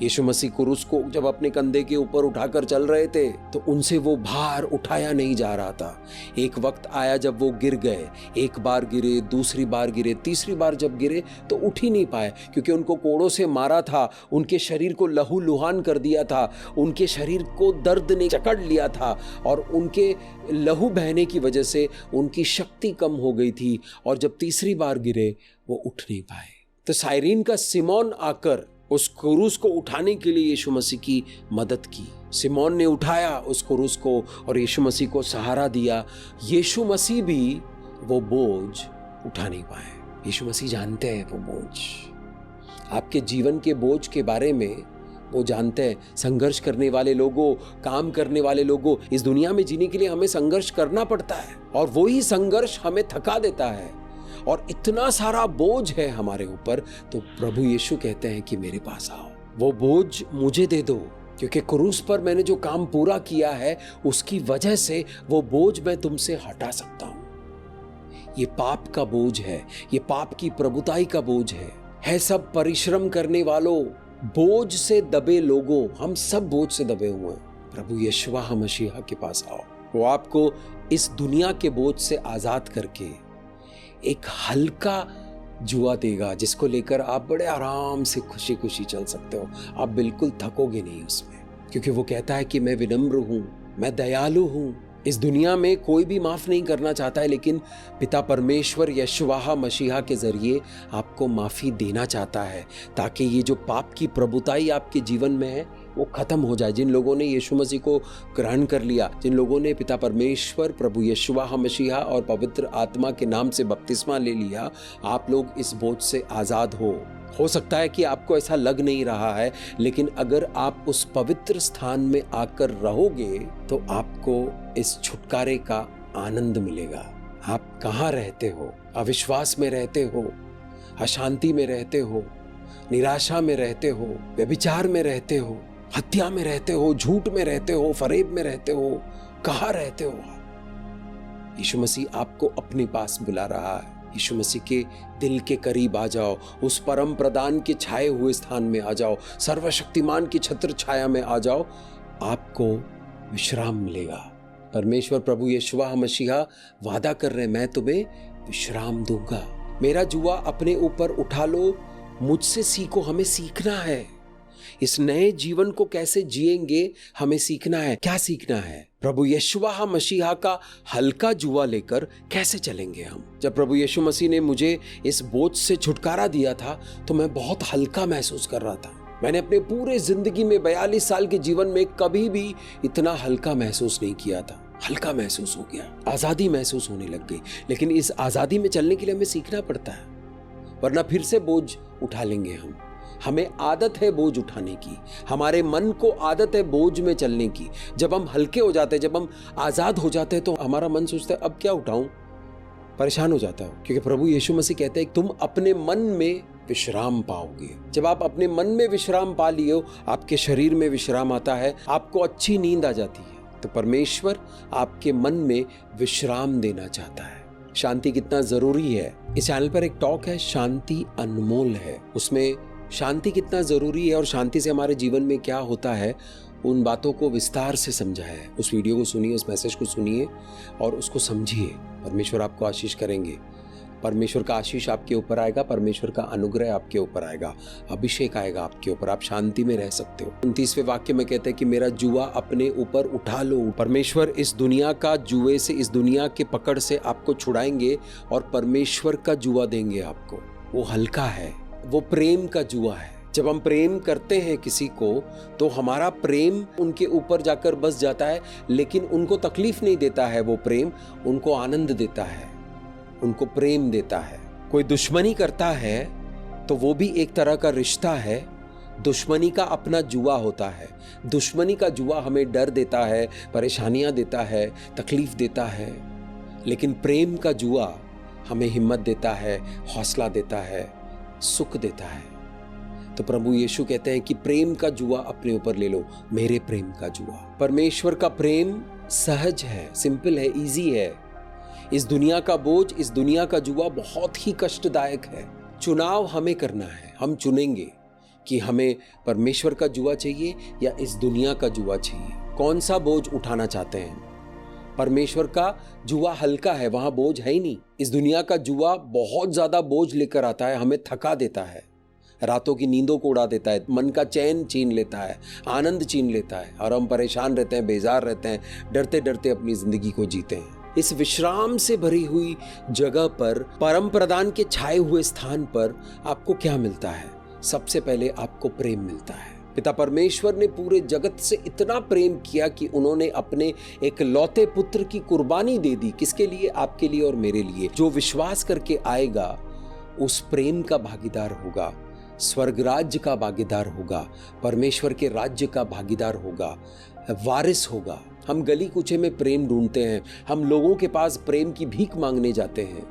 यीशु मसीह क्रूस को जब अपने कंधे के ऊपर उठाकर चल रहे थे तो उनसे वो भार उठाया नहीं जा रहा था। एक वक्त आया जब वो गिर गए, एक बार गिरे, दूसरी बार गिरे, तीसरी बार जब गिरे तो उठ ही नहीं पाए, क्योंकि उनको कोड़ों से मारा था, उनके शरीर को लहूलुहान कर दिया था, उनके शरीर को दर्द ने जकड़ लिया था और उनके लहू बहने की वजह से उनकी शक्ति कम हो गई थी, और जब तीसरी बार गिरे वो उठ नहीं पाए। तो साइरीन का सिमोन आकर उस क्रूस को उठाने के लिए यीशु मसीह की मदद की। सिमोन ने उठाया उस क्रूस को और यीशु मसीह को सहारा दिया। यीशु मसीह भी वो बोझ उठा नहीं पाए। यीशु मसीह जानते हैं वो बोझ, आपके जीवन के बोझ के बारे में वो जानते हैं। संघर्ष करने वाले लोगों, काम करने वाले लोगों, इस दुनिया में जीने के लिए हमें संघर्ष करना पड़ता है और वही संघर्ष हमें थका देता है और इतना सारा बोझ है हमारे ऊपर। तो प्रभु यीशु कहते हैं कि मेरे पास आओ, वो बोझ मुझे दे दो, क्योंकि क्रूस पर मैंने जो काम पूरा किया है उसकी वजह से वो बोझ मैं तुमसे हटा सकता हूं। ये पाप का बोझ है, ये पाप की प्रभुताई का बोझ है सब परिश्रम करने वालों, बोझ से दबे लोगों, हम सब बोझ से दबे हुए हैं। प्रभु यीशुआ मसीहा के पास आओ, वो आपको इस दुनिया के बोझ से आजाद करके एक हल्का जुआ देगा, जिसको लेकर आप बड़े आराम से खुशी खुशी चल सकते हो। आप बिल्कुल थकोगे नहीं उसमें, क्योंकि वो कहता है कि मैं विनम्र हूं, मैं दयालु हूं। इस दुनिया में कोई भी माफ नहीं करना चाहता है, लेकिन पिता परमेश्वर यीशुआ मसीहा के जरिए आपको माफी देना चाहता है, ताकि ये जो पाप की प्रभुताई आपके जीवन में है वो खत्म हो जाए। जिन लोगों ने यीशु मसीह को ग्रहण कर लिया, जिन लोगों ने पिता परमेश्वर, प्रभु यीशुआ मसीहा और पवित्र आत्मा के नाम से बपतिस्मा ले लिया, आप लोग इस बोझ से आजाद हो सकता है कि आपको ऐसा लग नहीं रहा है, लेकिन अगर आप उस पवित्र स्थान में आकर रहोगे तो आपको इस छुटकारे का आनंद मिलेगा। आप कहाँ रहते हो? अविश्वास में रहते हो, अशांति में रहते हो, निराशा में रहते हो, व्यभिचार में रहते हो, हत्या में रहते हो, झूठ में रहते हो, फरेब में रहते हो, कहाँ रहते हो? यीशु मसीह आपको अपने पास बुला रहा है। यीशु मसीह के दिल के करीब आ जाओ, उस परम प्रदान के छाए हुए स्थान में आ जाओ, सर्वशक्तिमान की छत्र छाया में आ जाओ, आपको विश्राम मिलेगा। परमेश्वर प्रभु यीशुआ मसीहा वादा कर रहे, मैं तुम्हें विश्राम दूंगा। मेरा जुआ अपने ऊपर उठा लो, मुझसे सीखो। हमें सीखना है इस नए जीवन को कैसे जिएंगे, हमें सीखना है। क्या सीखना है? प्रभु यीशुआ मसीहा का हल्का जुआ लेकर कैसे चलेंगे हम। जब प्रभु यीशु मसीह ने मुझे इस बोझ से छुटकारा दिया था तो मैं बहुत हल्का महसूस कर रहा था। मैंने अपने पूरे जिंदगी में 42 साल के जीवन में कभी भी इतना हल्का महसूस नहीं किया था। हल्का महसूस हो गया, आजादी महसूस होने लग गई। लेकिन इस आजादी में चलने के लिए हमें सीखना पड़ता है, वरना फिर से बोझ उठा लेंगे हम। हमें आदत है बोझ उठाने की, हमारे मन को आदत है बोझ में चलने की। जब हम हल्के हो जाते हैं, जब हम आजाद हो जाते हैं, तो हमारा मन सोचता है अब क्या उठाऊं, परेशान हो जाता है। क्योंकि प्रभु यीशु मसीह कहते हैं तुम अपने मन में विश्राम पाओगे। जब आप अपने मन में विश्राम पा लिए हो, आपके शरीर में विश्राम आता है, आपको अच्छी नींद आ जाती है। तो परमेश्वर आपके मन में विश्राम देना चाहता है। शांति कितना जरूरी है। इस चैनल पर एक टॉक है, शांति अनमोल है। उसमें शांति कितना जरूरी है और शांति से हमारे जीवन में क्या होता है, उन बातों को विस्तार से समझा है। उस वीडियो को सुनिए, उस मैसेज को सुनिए और उसको समझिए। परमेश्वर आपको आशीष करेंगे। परमेश्वर का आशीष आपके ऊपर आएगा, परमेश्वर का अनुग्रह आपके ऊपर आएगा, अभिषेक आएगा आपके ऊपर, आप शांति में रह सकते हो। 29वें वाक्य में कहते हैं कि मेरा जुआ अपने ऊपर उठा लो। परमेश्वर इस दुनिया का जुए से, इस दुनिया के पकड़ से आपको छुड़ाएंगे और परमेश्वर का जुआ देंगे आपको। वो हल्का है, वो प्रेम का जुआ है। जब हम प्रेम करते हैं किसी को तो हमारा प्रेम उनके ऊपर जाकर बस जाता है, लेकिन उनको तकलीफ नहीं देता है। वो प्रेम उनको आनंद देता है, उनको प्रेम देता है। कोई दुश्मनी करता है तो वो भी एक तरह का रिश्ता है। दुश्मनी का अपना जुआ होता है। दुश्मनी का जुआ हमें डर देता है, परेशानियां देता है, तकलीफ देता है, लेकिन प्रेम का जुआ हमें हिम्मत देता है, हौसला देता है, सुख देता है। तो प्रभु यीशु कहते हैं कि प्रेम का जुआ अपने ऊपर ले लो, मेरे प्रेम का जुआ। परमेश्वर का प्रेम सहज है, सिंपल है, इजी है। इस दुनिया का बोझ, इस दुनिया का जुआ बहुत ही कष्टदायक है। चुनाव हमें करना है, हम चुनेंगे कि हमें परमेश्वर का जुआ चाहिए या इस दुनिया का जुआ चाहिए। कौन सा बोझ उठाना चाहते हैं? परमेश्वर का जुआ हल्का है, वहां बोझ है ही नहीं। इस दुनिया का जुआ बहुत ज्यादा बोझ लेकर आता है, हमें थका देता है, रातों की नींदों को उड़ा देता है, मन का चैन छीन लेता है, आनंद छीन लेता है, और हम परेशान रहते हैं, बेजार रहते हैं, डरते डरते अपनी जिंदगी को जीते हैं। इस विश्राम से भरी हुई जगह पर, परम प्रदान के छाए हुए स्थान पर आपको क्या मिलता है? सबसे पहले आपको प्रेम मिलता है। पिता परमेश्वर ने पूरे जगत से इतना प्रेम किया कि उन्होंने अपने एक लौते पुत्र की कुर्बानी दे दी। किसके लिए? आपके लिए और मेरे लिए। जो विश्वास करके आएगा उस प्रेम का भागीदार होगा, स्वर्ग राज्य का भागीदार होगा, परमेश्वर के राज्य का भागीदार होगा, वारिस होगा। हम गली कूचे में प्रेम ढूंढते हैं, हम लोगों के पास प्रेम की भीख मांगने जाते हैं,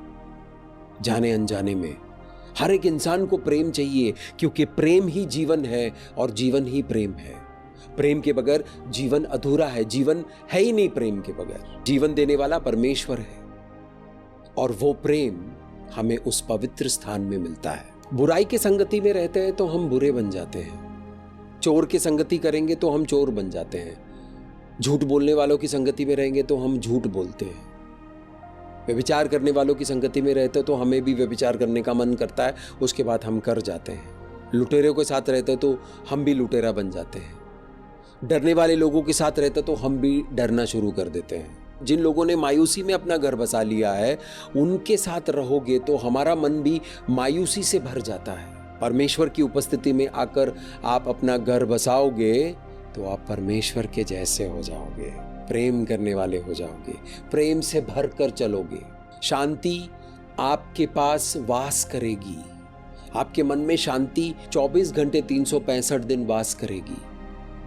जाने अनजाने में। हर एक इंसान को प्रेम चाहिए, क्योंकि प्रेम ही जीवन है और जीवन ही प्रेम है। प्रेम के बगैर जीवन अधूरा है, जीवन है ही नहीं प्रेम के बगैर। जीवन देने वाला परमेश्वर है और वो प्रेम हमें उस पवित्र स्थान में मिलता है। बुराई की संगति में रहते हैं तो हम बुरे बन जाते हैं, चोर की संगति करेंगे तो हम चोर बन जाते हैं, झूठ बोलने वालों की संगति में रहेंगे तो हम झूठ बोलते हैं, व्यभिचार करने वालों की संगति में रहते तो हमें भी व्यभिचार करने का मन करता है, उसके बाद हम कर जाते हैं। लुटेरों के साथ रहते तो हम भी लुटेरा बन जाते हैं, डरने वाले लोगों के साथ रहते तो हम भी डरना शुरू कर देते हैं। जिन लोगों ने मायूसी में अपना घर बसा लिया है, उनके साथ रहोगे तो हमारा मन भी मायूसी से भर जाता है। परमेश्वर की उपस्थिति में आकर आप अपना घर बसाओगे तो आप परमेश्वर के जैसे हो जाओगे, प्रेम करने वाले हो जाओगे, प्रेम से भर कर चलोगे। शांति आपके पास वास करेगी, आपके मन में शांति 24 घंटे 365 दिन वास करेगी,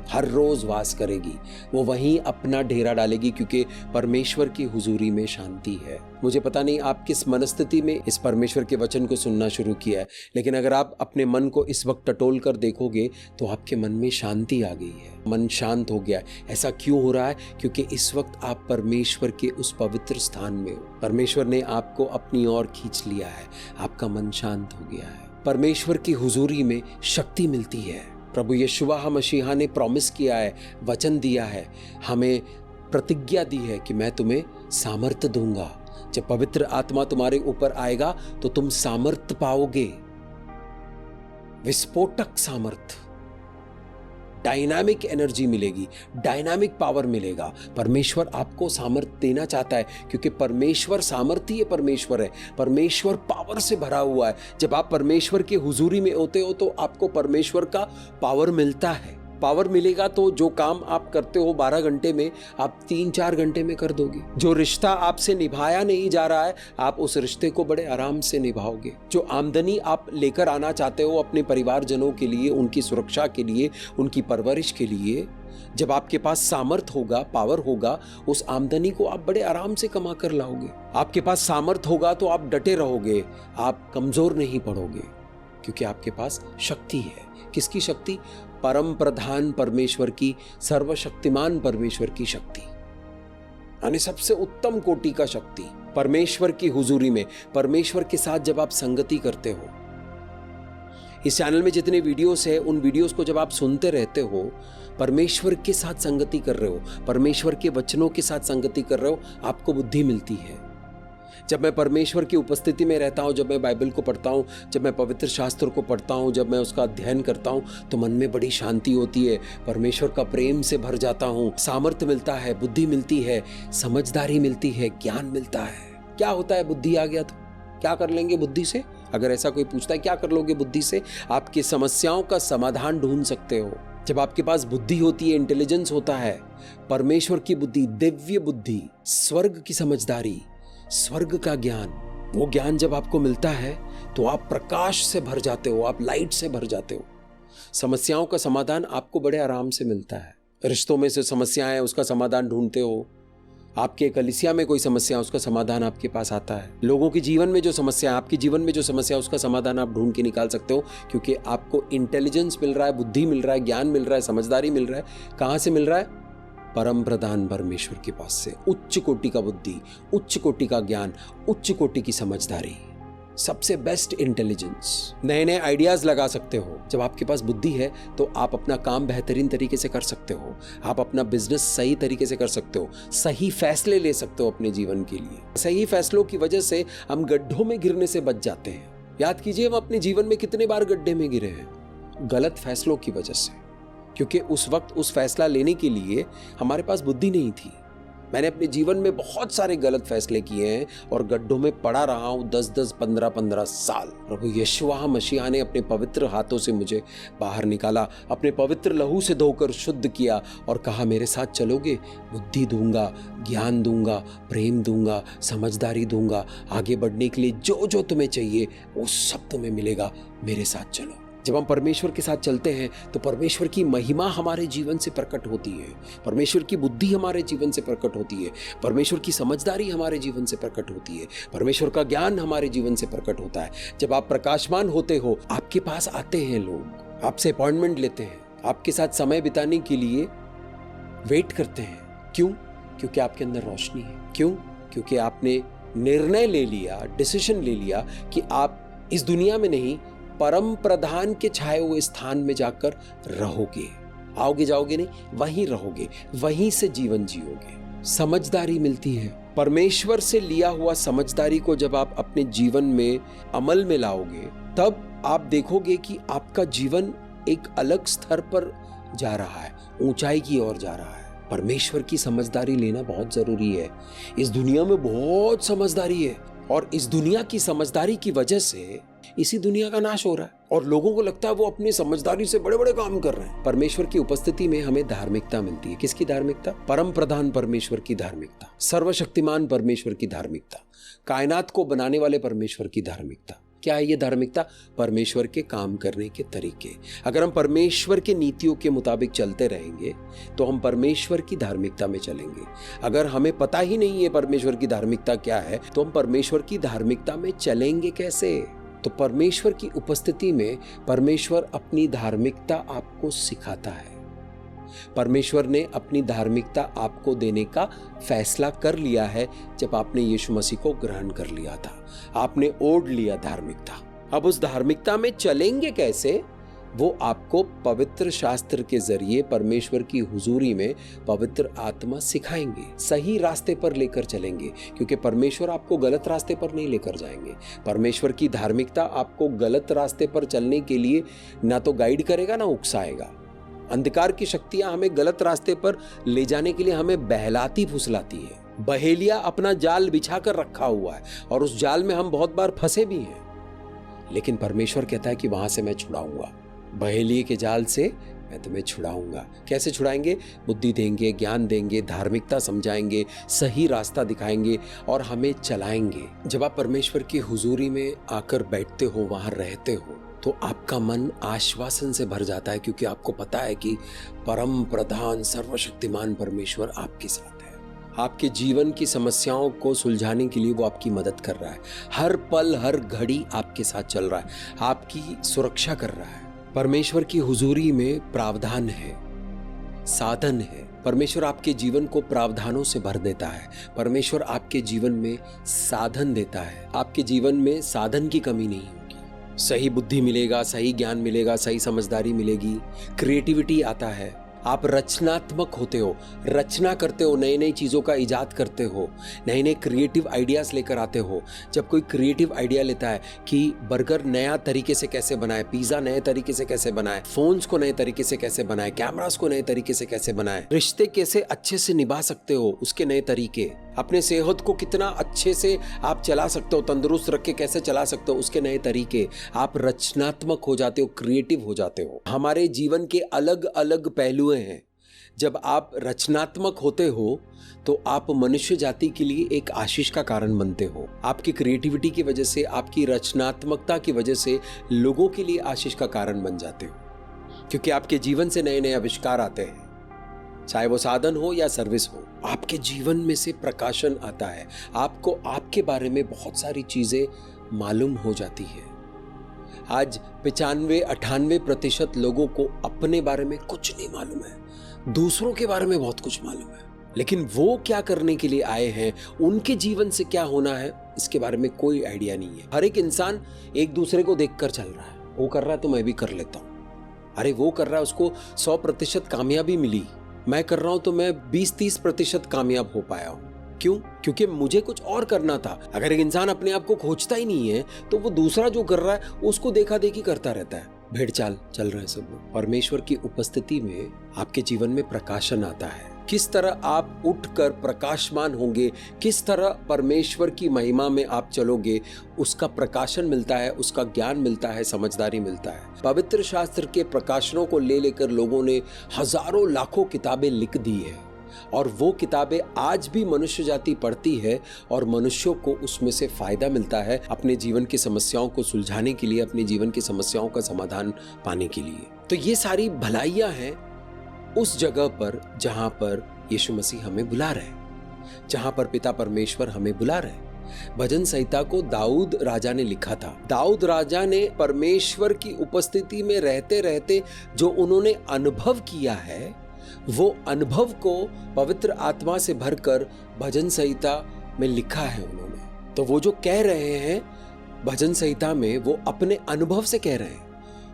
हर रोज वास करेगी। वो वहीं अपना डेरा डालेगी, क्योंकि परमेश्वर की हुजूरी में शांति है। मुझे पता नहीं आप किस मनस्थिति में इस परमेश्वर के वचन को सुनना शुरू किया है, लेकिन अगर आप अपने मन को इस वक्त टटोल कर देखोगे तो आपके मन में शांति आ गई है, मन शांत हो गया है। ऐसा क्यों हो रहा है? क्योंकि इस वक्त आप परमेश्वर के उस पवित्र स्थान में हो। परमेश्वर ने आपको अपनी ओर खींच लिया है, आपका मन शांत हो गया है। परमेश्वर की हुजूरी में शक्ति मिलती है। प्रभु यीशुआ मसीहा ने प्रॉमिस किया है, वचन दिया है, हमें प्रतिज्ञा दी है कि मैं तुम्हें सामर्थ्य दूंगा। जब पवित्र आत्मा तुम्हारे ऊपर आएगा तो तुम सामर्थ्य पाओगे, विस्फोटक सामर्थ्य, डायनामिक एनर्जी मिलेगी, डायनामिक पावर मिलेगा। परमेश्वर आपको सामर्थ्य देना चाहता है, क्योंकि परमेश्वर सामर्थ्य परमेश्वर है, परमेश्वर पावर से भरा हुआ है। जब आप परमेश्वर के हुजूरी में होते हो तो आपको परमेश्वर का पावर मिलता है। पावर मिलेगा तो जो काम आप करते हो 12 घंटे में आप 3-4 घंटे में कर दोगे। जो रिश्ता आपसे निभाया नहीं जा रहा है, आप उस रिश्ते को बड़े आराम से निभाओगे। जो आमदनी आप लेकर आना चाहते हो अपने परिवारजनों के लिए, उनकी सुरक्षा के लिए, उनकी परवरिश के लिए, जब आपके पास सामर्थ होगा, पावर होगा, उस आमदनी को आप बड़े आराम से कमा कर लाओगे। आपके पास सामर्थ होगा तो आप डटे रहोगे, आप कमजोर नहीं पड़ोगे, क्योंकि आपके पास शक्ति है। किसकी शक्ति? परम प्रधान परमेश्वर की, सर्वशक्तिमान परमेश्वर की शक्ति, यानी सबसे उत्तम कोटि का शक्ति। परमेश्वर की हुजूरी में, परमेश्वर के साथ जब आप संगति करते हो, इस चैनल में जितने वीडियोस है उन वीडियोस को जब आप सुनते रहते हो, परमेश्वर के साथ संगति कर रहे हो, परमेश्वर के वचनों के साथ संगति कर रहे हो, आपको बुद्धि मिलती है। जब मैं परमेश्वर की उपस्थिति में रहता हूँ, जब मैं बाइबल को पढ़ता हूँ, जब मैं पवित्र शास्त्र को पढ़ता हूँ, जब मैं उसका अध्ययन करता हूँ, तो मन में बड़ी शांति होती है, परमेश्वर का प्रेम से भर जाता हूँ, सामर्थ्य मिलता है, बुद्धि मिलती है, समझदारी मिलती है, ज्ञान मिलता है। क्या होता है बुद्धि आ गया तो? क्या कर लेंगे बुद्धि से? अगर ऐसा कोई पूछता है क्या कर लोगे बुद्धि से, आपकी समस्याओं का समाधान ढूंढ सकते हो। जब आपके पास बुद्धि होती है, इंटेलिजेंस होता है, परमेश्वर की बुद्धि, दिव्य बुद्धि, स्वर्ग की समझदारी, स्वर्ग का ज्ञान, वो ज्ञान जब आपको मिलता है तो आप प्रकाश से भर जाते हो, आप लाइट से भर जाते हो। समस्याओं का समाधान आपको बड़े आराम से मिलता है। रिश्तों में से समस्याएं, उसका समाधान ढूंढते हो। आपके कलीसिया में कोई समस्या, उसका समाधान आपके पास आता है। लोगों के जीवन में जो समस्या है, आपके जीवन में जो समस्या है, उसका समाधान आप ढूंढ के निकाल सकते हो, क्योंकि आपको इंटेलिजेंस मिल रहा है, बुद्धि मिल रहा है, ज्ञान मिल रहा है, समझदारी मिल रहा है। कहां से मिल रहा है? परम प्रधान परमेश्वर के पास से। उच्च कोटि का बुद्धि, उच्च कोटि का ज्ञान, उच्च कोटि की समझदारी, सबसे बेस्ट इंटेलिजेंस। नए नए आइडियाज लगा सकते हो। जब आपके पास बुद्धि है तो आप अपना काम बेहतरीन तरीके से कर सकते हो, आप अपना बिजनेस सही तरीके से कर सकते हो, सही फैसले ले सकते हो अपने जीवन के लिए। सही फैसलों की वजह से हम गड्ढों में गिरने से बच जाते हैं। याद कीजिए, हम अपने जीवन में कितने बार गड्ढे में गिरे हैं, गलत फैसलों की वजह से, क्योंकि उस वक्त उस फैसला लेने के लिए हमारे पास बुद्धि नहीं थी। मैंने अपने जीवन में बहुत सारे गलत फैसले किए हैं और गड्ढों में पड़ा रहा हूं 10-10, 15-15 साल। प्रभु यीशुआ मसीह ने अपने पवित्र हाथों से मुझे बाहर निकाला, अपने पवित्र लहू से धोकर शुद्ध किया और कहा, मेरे साथ चलोगे? बुद्धि दूंगा, ज्ञान दूंगा, प्रेम दूंगा, समझदारी दूंगा, आगे बढ़ने के लिए जो जो तुम्हें चाहिए वो सब तुम्हें मिलेगा, मेरे साथ चलो। जब हम परमेश्वर के साथ चलते हैं तो परमेश्वर की महिमा हमारे जीवन से प्रकट होती है, परमेश्वर की बुद्धि हमारे जीवन से प्रकट होती है, परमेश्वर की समझदारी हमारे जीवन से प्रकट होती है, परमेश्वर का ज्ञान हमारे जीवन से प्रकट होता है। जब आप प्रकाशमान होते हो, आपके पास आते हैं लोग, आपसे अपॉइंटमेंट लेते हैं, आपके साथ समय बिताने के लिए वेट करते हैं। क्यों? क्योंकि आपके अंदर रोशनी है। क्यों? क्योंकि आपने निर्णय ले लिया, डिसीजन ले लिया कि आप इस दुनिया में नहीं, परम प्रधान के छाए हुए स्थान में जाकर रहोगे। आओगे जाओगे नहीं, वहीं रहोगे, वहीं से जीवन जियोगे। समझदारी मिलती है। परमेश्वर से लिया हुआ समझदारी को जब आप अपने जीवन में अमल में लाओगे, तब आप देखोगे कि आपका जीवन एक अलग स्तर पर जा रहा है, ऊंचाई की ओर जा रहा है। परमेश्वर की समझदारी लेना बहुत जरूरी है। इस दुनिया में बहुत समझदारी है और इस दुनिया की समझदारी की वजह से इसी दुनिया का नाश हो रहा है और लोगों को लगता है वो अपनी समझदारी से बड़े बड़े काम कर रहे हैं। परमेश्वर की उपस्थिति में हमें धार्मिकता मिलती है। किसकी धार्मिकता? परम प्रधान परमेश्वर की धार्मिकता, सर्वशक्तिमान परमेश्वर की धार्मिकता, कायनात को बनाने वाले परमेश्वर की धार्मिकता। क्या है ये धार्मिकता? परमेश्वर के काम करने के तरीके। अगर हम परमेश्वर के नीतियों के मुताबिक चलते रहेंगे तो हम परमेश्वर की धार्मिकता में चलेंगे। अगर हमें पता ही नहीं है परमेश्वर की धार्मिकता क्या है, तो हम परमेश्वर की धार्मिकता में चलेंगे कैसे? तो परमेश्वर की उपस्थिति में परमेश्वर अपनी धार्मिकता आपको सिखाता है। परमेश्वर ने अपनी धार्मिकता आपको देने का फैसला कर लिया है जब आपने यीशु मसीह को ग्रहण कर लिया था। आपने ओढ़ लिया धार्मिकता। अब उस धार्मिकता में चलेंगे कैसे? वो आपको पवित्र शास्त्र के जरिए परमेश्वर की हुजूरी में पवित्र आत्मा सिखाएंगे, सही रास्ते पर लेकर चलेंगे, क्योंकि परमेश्वर आपको गलत रास्ते पर नहीं लेकर जाएंगे। परमेश्वर की धार्मिकता आपको गलत रास्ते पर चलने के लिए ना तो गाइड करेगा ना उकसाएगा। अंधकार की शक्तियां हमें गलत रास्ते पर ले जाने के लिए हमें बहलाती फुसलाती है। बहेलिया अपना जाल बिछा कर रखा हुआ है और उस जाल में हम बहुत बार फंसे भी हैं, लेकिन परमेश्वर कहता है कि वहां से मैं छुड़ाऊंगा। बहेलिए के जाल से मैं तुम्हें छुड़ाऊंगा। कैसे छुड़ाएंगे? बुद्धि देंगे, ज्ञान देंगे, धार्मिकता समझाएंगे, सही रास्ता दिखाएंगे और हमें चलाएंगे। जब आप परमेश्वर की हुजूरी में आकर बैठते हो, वहां रहते हो, तो आपका मन आश्वासन से भर जाता है, क्योंकि आपको पता है कि परम प्रधान सर्वशक्तिमान परमेश्वर आपके साथ है। आपके जीवन की समस्याओं को सुलझाने के लिए वो आपकी मदद कर रहा है। हर पल हर घड़ी आपके साथ चल रहा है, आपकी सुरक्षा कर रहा है। परमेश्वर की हुजूरी में प्रावधान है, साधन है। परमेश्वर आपके जीवन को प्रावधानों से भर देता है। परमेश्वर आपके जीवन में साधन देता है। आपके जीवन में साधन की कमी नहीं होगी। सही बुद्धि मिलेगा, सही ज्ञान मिलेगा, सही समझदारी मिलेगी, क्रिएटिविटी आता है, आप रचनात्मक होते हो, रचना करते हो, नई नई चीज़ों का इजाद करते हो, नए नए क्रिएटिव आइडियाज़ लेकर आते हो। जब कोई क्रिएटिव आइडिया लेता है कि बर्गर नया तरीके से कैसे बनाए, पिज़्ज़ा नए तरीके से कैसे बनाए, फ़ोन्स को नए तरीके से कैसे बनाए, कैमरास को नए तरीके से कैसे बनाए, रिश्ते कैसे अच्छे से निभा सकते हो उसके नए तरीके, अपने सेहत को कितना अच्छे से आप चला सकते हो, तंदुरुस्त रख के कैसे चला सकते हो उसके नए तरीके। आप रचनात्मक हो जाते हो, क्रिएटिव हो जाते हो। हमारे जीवन के अलग अलग पहलू हैं। जब आप रचनात्मक होते हो तो आप मनुष्य जाति के लिए एक आशीष का कारण बनते हो। आपकी क्रिएटिविटी की वजह से, आपकी रचनात्मकता की वजह से लोगों के लिए आशीष का कारण बन जाते हो, क्योंकि आपके जीवन से नए नए आविष्कार आते हैं, चाहे वो साधन हो या सर्विस हो। आपके जीवन में से प्रकाशन आता है, आपको आपके बारे में बहुत सारी चीजें मालूम हो जाती है। आज 95-98% लोगों को अपने बारे में कुछ नहीं मालूम है, दूसरों के बारे में बहुत कुछ मालूम है, लेकिन वो क्या करने के लिए आए हैं, उनके जीवन से क्या होना है, इसके बारे में कोई आइडिया नहीं है। हर एक इंसान एक दूसरे को देखकर चल रहा है, वो कर रहा है तो मैं भी कर लेता हूँ, अरे वो कर रहा है उसको 100% कामयाबी मिली, मैं कर रहा हूं तो मैं 20-30% कामयाब हो पाया हूं। क्यों? क्योंकि मुझे कुछ और करना था। अगर एक इंसान अपने आप को खोजता ही नहीं है तो वो दूसरा जो कर रहा है उसको देखा देखी करता रहता है। भेड़ चाल चल रहे हैं सब लोग। परमेश्वर की उपस्थिति में आपके जीवन में प्रकाशन आता है। किस तरह आप उठकर प्रकाशमान होंगे, किस तरह परमेश्वर की महिमा में आप चलोगे, उसका प्रकाशन मिलता है, उसका ज्ञान मिलता है, समझदारी मिलता है। पवित्र शास्त्र के प्रकाशनों को ले लेकर लोगों ने हजारों लाखों किताबें लिख दी है और वो किताबें आज भी मनुष्य जाति पढ़ती है और मनुष्यों को उसमें से फायदा मिलता है अपने जीवन की समस्याओं को सुलझाने के लिए, अपने जीवन की समस्याओं का समाधान पाने के लिए। तो ये सारी भलाइयां हैं उस जगह पर जहां पर यीशु मसीह हमें बुला रहे हैं, जहां पर पिता परमेश्वर हमें बुला रहे हैं। भजन संहिता को दाऊद राजा ने लिखा था। दाऊद राजा ने परमेश्वर की उपस्थिति में रहते रहते जो उन्होंने अनुभव किया है, वो अनुभव को पवित्र आत्मा से भरकर भजन संहिता में लिखा है उन्होंने। तो वो जो कह रहे हैं भजन संहिता में, वो अपने अनुभव से कह रहे हैं।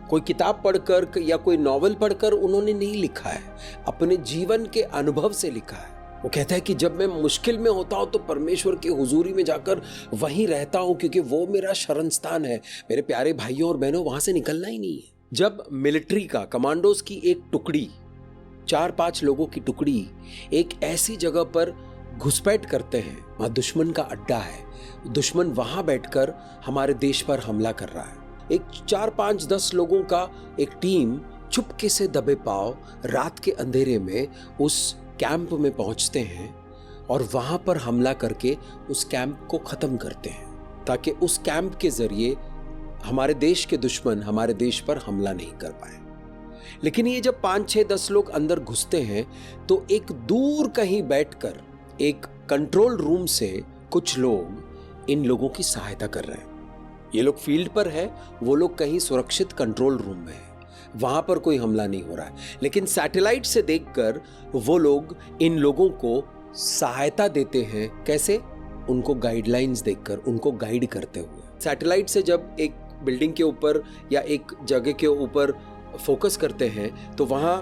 कोई किताब पढ़कर या कोई नॉवल पढ़कर उन्होंने नहीं लिखा है, अपने जीवन के अनुभव से लिखा है। वो कहता है कि जब मैं मुश्किल में होता हूं तो परमेश्वर की हुजूरी में जाकर वहीं रहता हूं, क्योंकि वो मेरा शरण स्थान है। मेरे प्यारे भाइयों और बहनों, वहां से निकलना ही नहीं है। जब मिलिट्री का, कमांडोज की एक टुकड़ी, 4-5 लोगों की टुकड़ी एक ऐसी जगह पर घुसपैठ करते हैं, वहां दुश्मन का अड्डा है, दुश्मन वहां बैठकर हमारे देश पर हमला कर रहा है। एक 4-5-10 लोगों का एक टीम चुपके से दबे पांव रात के अंधेरे में उस कैंप में पहुंचते हैं और वहां पर हमला करके उस कैंप को खत्म करते हैं, ताकि उस कैंप के जरिए हमारे देश के दुश्मन हमारे देश पर हमला नहीं कर पाए। लेकिन ये जब 5-6-10 लोग अंदर घुसते हैं तो एक दूर कहीं बैठकर एक कंट्रोल रूम से कुछ लोग इन लोगों की सहायता कर रहे हैं। ये लोग फील्ड पर है, वो लोग कहीं सुरक्षित कंट्रोल रूम में है, वहां पर कोई हमला नहीं हो रहा है, लेकिन सैटेलाइट से देखकर वो लोग इन लोगों को सहायता देते हैं। कैसे? उनको गाइडलाइंस देखकर, उनको गाइड करते हुए। सैटेलाइट से जब एक बिल्डिंग के ऊपर या एक जगह के ऊपर फोकस करते हैं तो वहां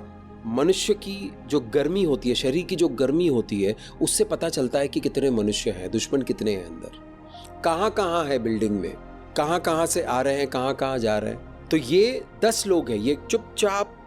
मनुष्य की जो गर्मी होती है, शरीर की जो गर्मी होती है, उससे पता चलता है कि कितने मनुष्य हैं, दुश्मन कितने हैं अंदर, कहां है बिल्डिंग में, कहां से आ रहे हैं, कहां जा रहे हैं। तो ये 10 लोग हैं, ये चुपचाप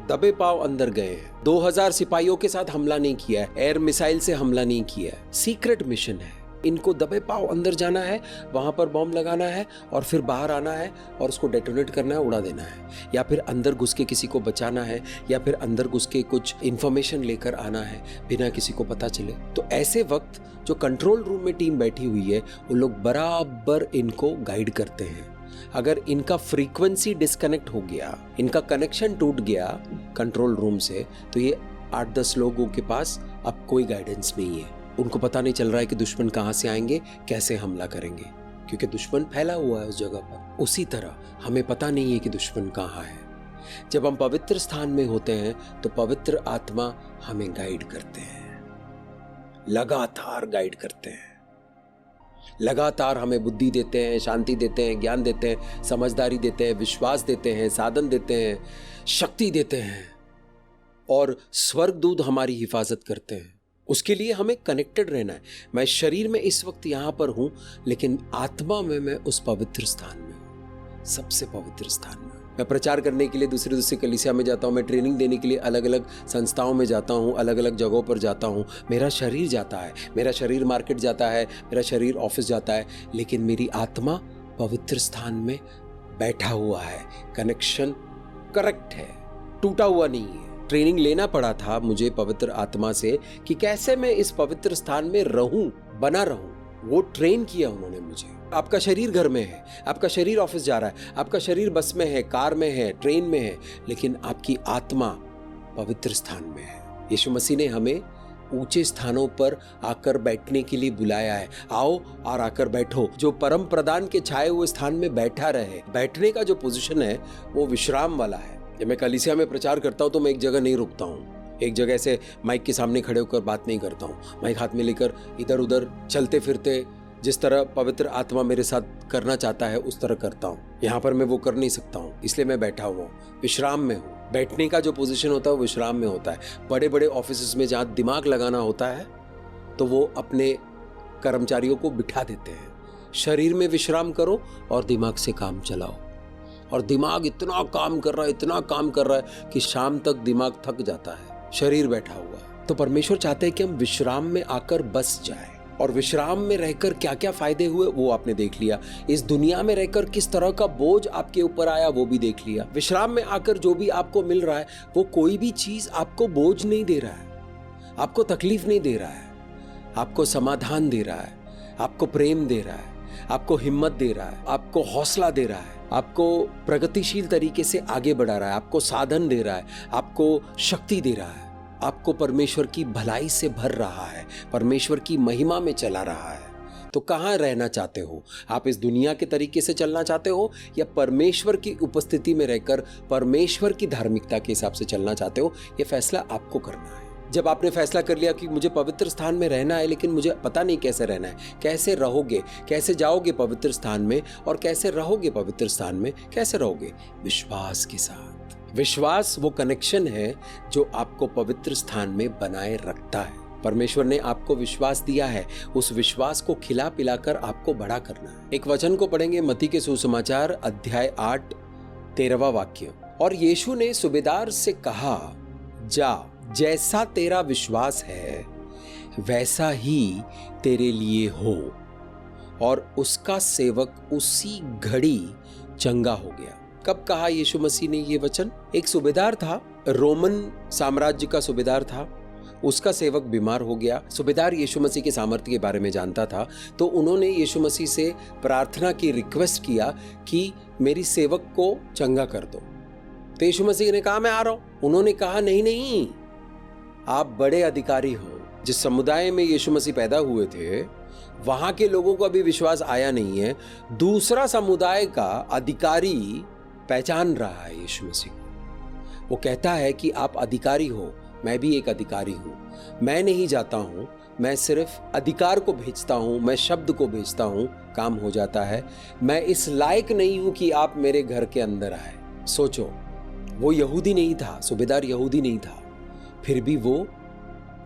दबे पाव अंदर गए हैं। 2000 सिपाहियों के साथ हमला नहीं किया है, एयर मिसाइल से हमला नहीं किया है, सीक्रेट मिशन है। इनको दबे पाव अंदर जाना है, वहां पर बॉम्ब लगाना है और फिर बाहर आना है और उसको डेटोनेट करना है, उड़ा देना है, या फिर अंदर घुस के किसी को बचाना है, या फिर अंदर घुस के कुछ इंफॉर्मेशन लेकर आना है बिना किसी को पता चले। तो ऐसे वक्त जो कंट्रोल रूम में टीम बैठी हुई है, वो लोग बराबर इनको गाइड करते हैं। अगर इनका फ्रीक्वेंसी डिस्कनेक्ट हो गया, इनका कनेक्शन टूट गया कंट्रोल रूम से, तो ये 8-10 लोगों के पास अब कोई गाइडेंस नहीं है। उनको पता नहीं चल रहा है कि दुश्मन कहां से आएंगे, कैसे हमला करेंगे, क्योंकि दुश्मन फैला हुआ है उस जगह पर। उसी तरह हमें पता नहीं है कि दुश्मन कहां है। जब हम पवित्र स्थान में होते हैं तो पवित्र आत्मा हमें गाइड करते हैं, लगातार गाइड करते हैं, लगातार हमें बुद्धि देते हैं, शांति देते हैं, ज्ञान देते हैं, समझदारी देते हैं, विश्वास देते हैं, साधन देते हैं, शक्ति देते हैं और स्वर्गदूत हमारी हिफाजत करते हैं। उसके लिए हमें कनेक्टेड रहना है। मैं शरीर में इस वक्त यहाँ पर हूँ, लेकिन आत्मा में मैं उस पवित्र स्थान में हूँ, सबसे पवित्र स्थान में। मैं प्रचार करने के लिए दूसरी कलीसिया में जाता हूँ, मैं ट्रेनिंग देने के लिए अलग अलग संस्थाओं में जाता हूँ, अलग अलग जगहों पर जाता हूँ। मेरा शरीर जाता है, मेरा शरीर मार्केट जाता है, मेरा शरीर ऑफिस जाता है, लेकिन मेरी आत्मा पवित्र स्थान में बैठा हुआ है। कनेक्शन करेक्ट है, टूटा हुआ नहीं है। ट्रेनिंग लेना पड़ा था मुझे पवित्र आत्मा से कि कैसे मैं इस पवित्र स्थान में रहूं, बना रहूं। वो ट्रेन किया उन्होंने मुझे। आपका शरीर घर में है, आपका शरीर ऑफिस जा रहा है, आपका शरीर बस में है, कार में है, ट्रेन में है, लेकिन आपकी आत्मा पवित्र स्थान में है। यीशु मसीह ने हमें ऊंचे स्थानों पर आकर बैठने के लिए बुलाया है। आओ और आकर बैठो। जो परम प्रधान के छाए हुए स्थान में बैठा रहे। बैठने का जो पोजीशन है वो विश्राम वाला है। जब मैं कलीसिया में प्रचार करता हूँ तो मैं एक जगह नहीं रुकता हूँ, एक जगह से माइक के सामने खड़े होकर बात नहीं करता हूँ। माइक हाथ में लेकर इधर उधर चलते फिरते जिस तरह पवित्र आत्मा मेरे साथ करना चाहता है उस तरह करता हूँ। यहाँ पर मैं वो कर नहीं सकता हूँ, इसलिए मैं बैठा हुआ हूँ, विश्राम में हूँ। बैठने का जो पोजीशन होता है वो विश्राम में होता है। बड़े बड़े ऑफिस में जहाँ दिमाग लगाना होता है तो वो अपने कर्मचारियों को बिठा देते हैं। शरीर में विश्राम करो और दिमाग से काम चलाओ। और दिमाग इतना काम कर रहा है कि शाम तक दिमाग थक जाता है, शरीर बैठा हुआ है। तो परमेश्वर चाहते हैं कि हम विश्राम में आकर बस जाएं। और विश्राम में रहकर क्या क्या फायदे हुए वो आपने देख लिया। इस दुनिया में रहकर किस तरह का बोझ आपके ऊपर आया वो भी देख लिया। विश्राम में आकर जो भी आपको मिल रहा है वो कोई भी चीज आपको बोझ नहीं दे रहा है, आपको तकलीफ नहीं दे रहा है, आपको समाधान दे रहा है, आपको प्रेम दे रहा है, आपको हिम्मत दे रहा है, आपको हौसला दे रहा है, आपको प्रगतिशील तरीके से आगे बढ़ा रहा है, आपको साधन दे रहा है, आपको शक्ति दे रहा है, आपको परमेश्वर की भलाई से भर रहा है, परमेश्वर की महिमा में चला रहा है। तो कहाँ रहना चाहते हो आप? इस दुनिया के तरीके से चलना चाहते हो या परमेश्वर की उपस्थिति में रहकर परमेश्वर की धार्मिकता के हिसाब से चलना चाहते हो? ये फैसला आपको करना है। जब आपने फैसला कर लिया कि मुझे पवित्र स्थान में रहना है, लेकिन मुझे पता नहीं कैसे रहना है, कैसे रहोगे, कैसे जाओगे पवित्र स्थान में और कैसे रहोगे पवित्र स्थान में, कैसे रहोगे? विश्वास के साथ। विश्वास वो कनेक्शन है जो आपको पवित्र स्थान में बनाए रखता है। परमेश्वर ने आपको विश्वास दिया है, उस विश्वास को खिला पिलाकर आपको बड़ा करना है। एक वचन को पढ़ेंगे, मत्ती के सुसमाचार अध्याय 8 13वां वाक्य। और यीशु ने सूबेदार से कहा, जा, जैसा तेरा विश्वास है वैसा ही तेरे लिए हो। और उसका सेवक उसी घड़ी चंगा हो गया। कब कहा यीशु मसीह ने ये वचन? एक सूबेदार था, रोमन साम्राज्य का सूबेदार था, उसका सेवक बीमार हो गया। सूबेदार यीशु मसीह के सामर्थ्य के बारे में जानता था, तो उन्होंने यीशु मसीह से प्रार्थना की, रिक्वेस्ट किया कि मेरी सेवक को चंगा कर दो। तो यीशु मसीह ने कहा, मैं आ रहा हूं। उन्होंने कहा, नहीं, आप बड़े अधिकारी हो। जिस समुदाय में यीशु मसीह पैदा हुए थे वहां के लोगों को अभी विश्वास आया नहीं है। दूसरा समुदाय का अधिकारी पहचान रहा है यीशु मसीह को। वो कहता है कि आप अधिकारी हो, मैं भी एक अधिकारी हूं। मैं नहीं जाता हूं, मैं सिर्फ अधिकार को भेजता हूं, मैं शब्द को भेजता हूं, काम हो जाता है। मैं इस लायक नहीं हूं कि आप मेरे घर के अंदर आए। सोचो, वो यहूदी नहीं था, सूबेदार यहूदी नहीं था, फिर भी वो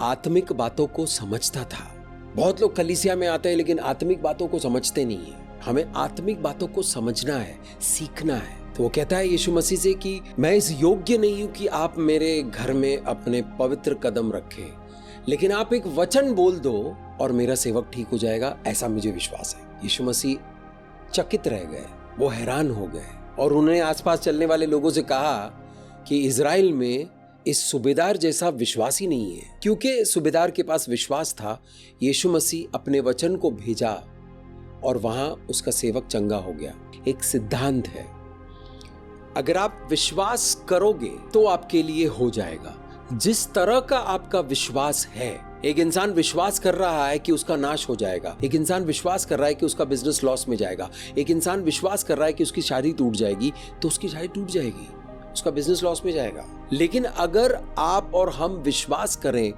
आत्मिक बातों को समझता था। बहुत लोग कलीसिया में आते हैं लेकिन आत्मिक बातों को समझते नहीं है। हमें आत्मिक बातों को समझना है, सीखना है। तो वो कहता है यीशु मसीह से कि मैं इस योग्य नहीं हूं कि आप मेरे घर में अपने पवित्र कदम रखें, लेकिन आप एक वचन बोल दो और मेरा सेवक ठीक हो जाएगा, ऐसा मुझे विश्वास है। यीशु मसीह चकित रह गए, वो हैरान हो गए और उन्होंने आसपास चलने वाले लोगों से कहा कि इजराइल में इस सूबेदार जैसा विश्वास ही नहीं है। क्योंकि सूबेदार के पास विश्वास था, यीशु मसीह अपने वचन को भेजा और वहां उसका सेवक चंगा हो गया। एक सिद्धांत है, अगर आप विश्वास करोगे तो आपके लिए हो जाएगा। जिस तरह का आपका विश्वास है, एक इंसान विश्वास कर रहा है कि उसका नाश हो जाएगा, एक इंसान विश्वास कर रहा है कि उसका बिजनेस लॉस में जाएगा, एक इंसान विश्वास कर रहा है कि उसकी शादी टूट जाएगी, तो उसकी शादी टूट जाएगी। उसका बिजनेस लॉस में जाएगा। लेकिन अगर आप और हम विश्वास करें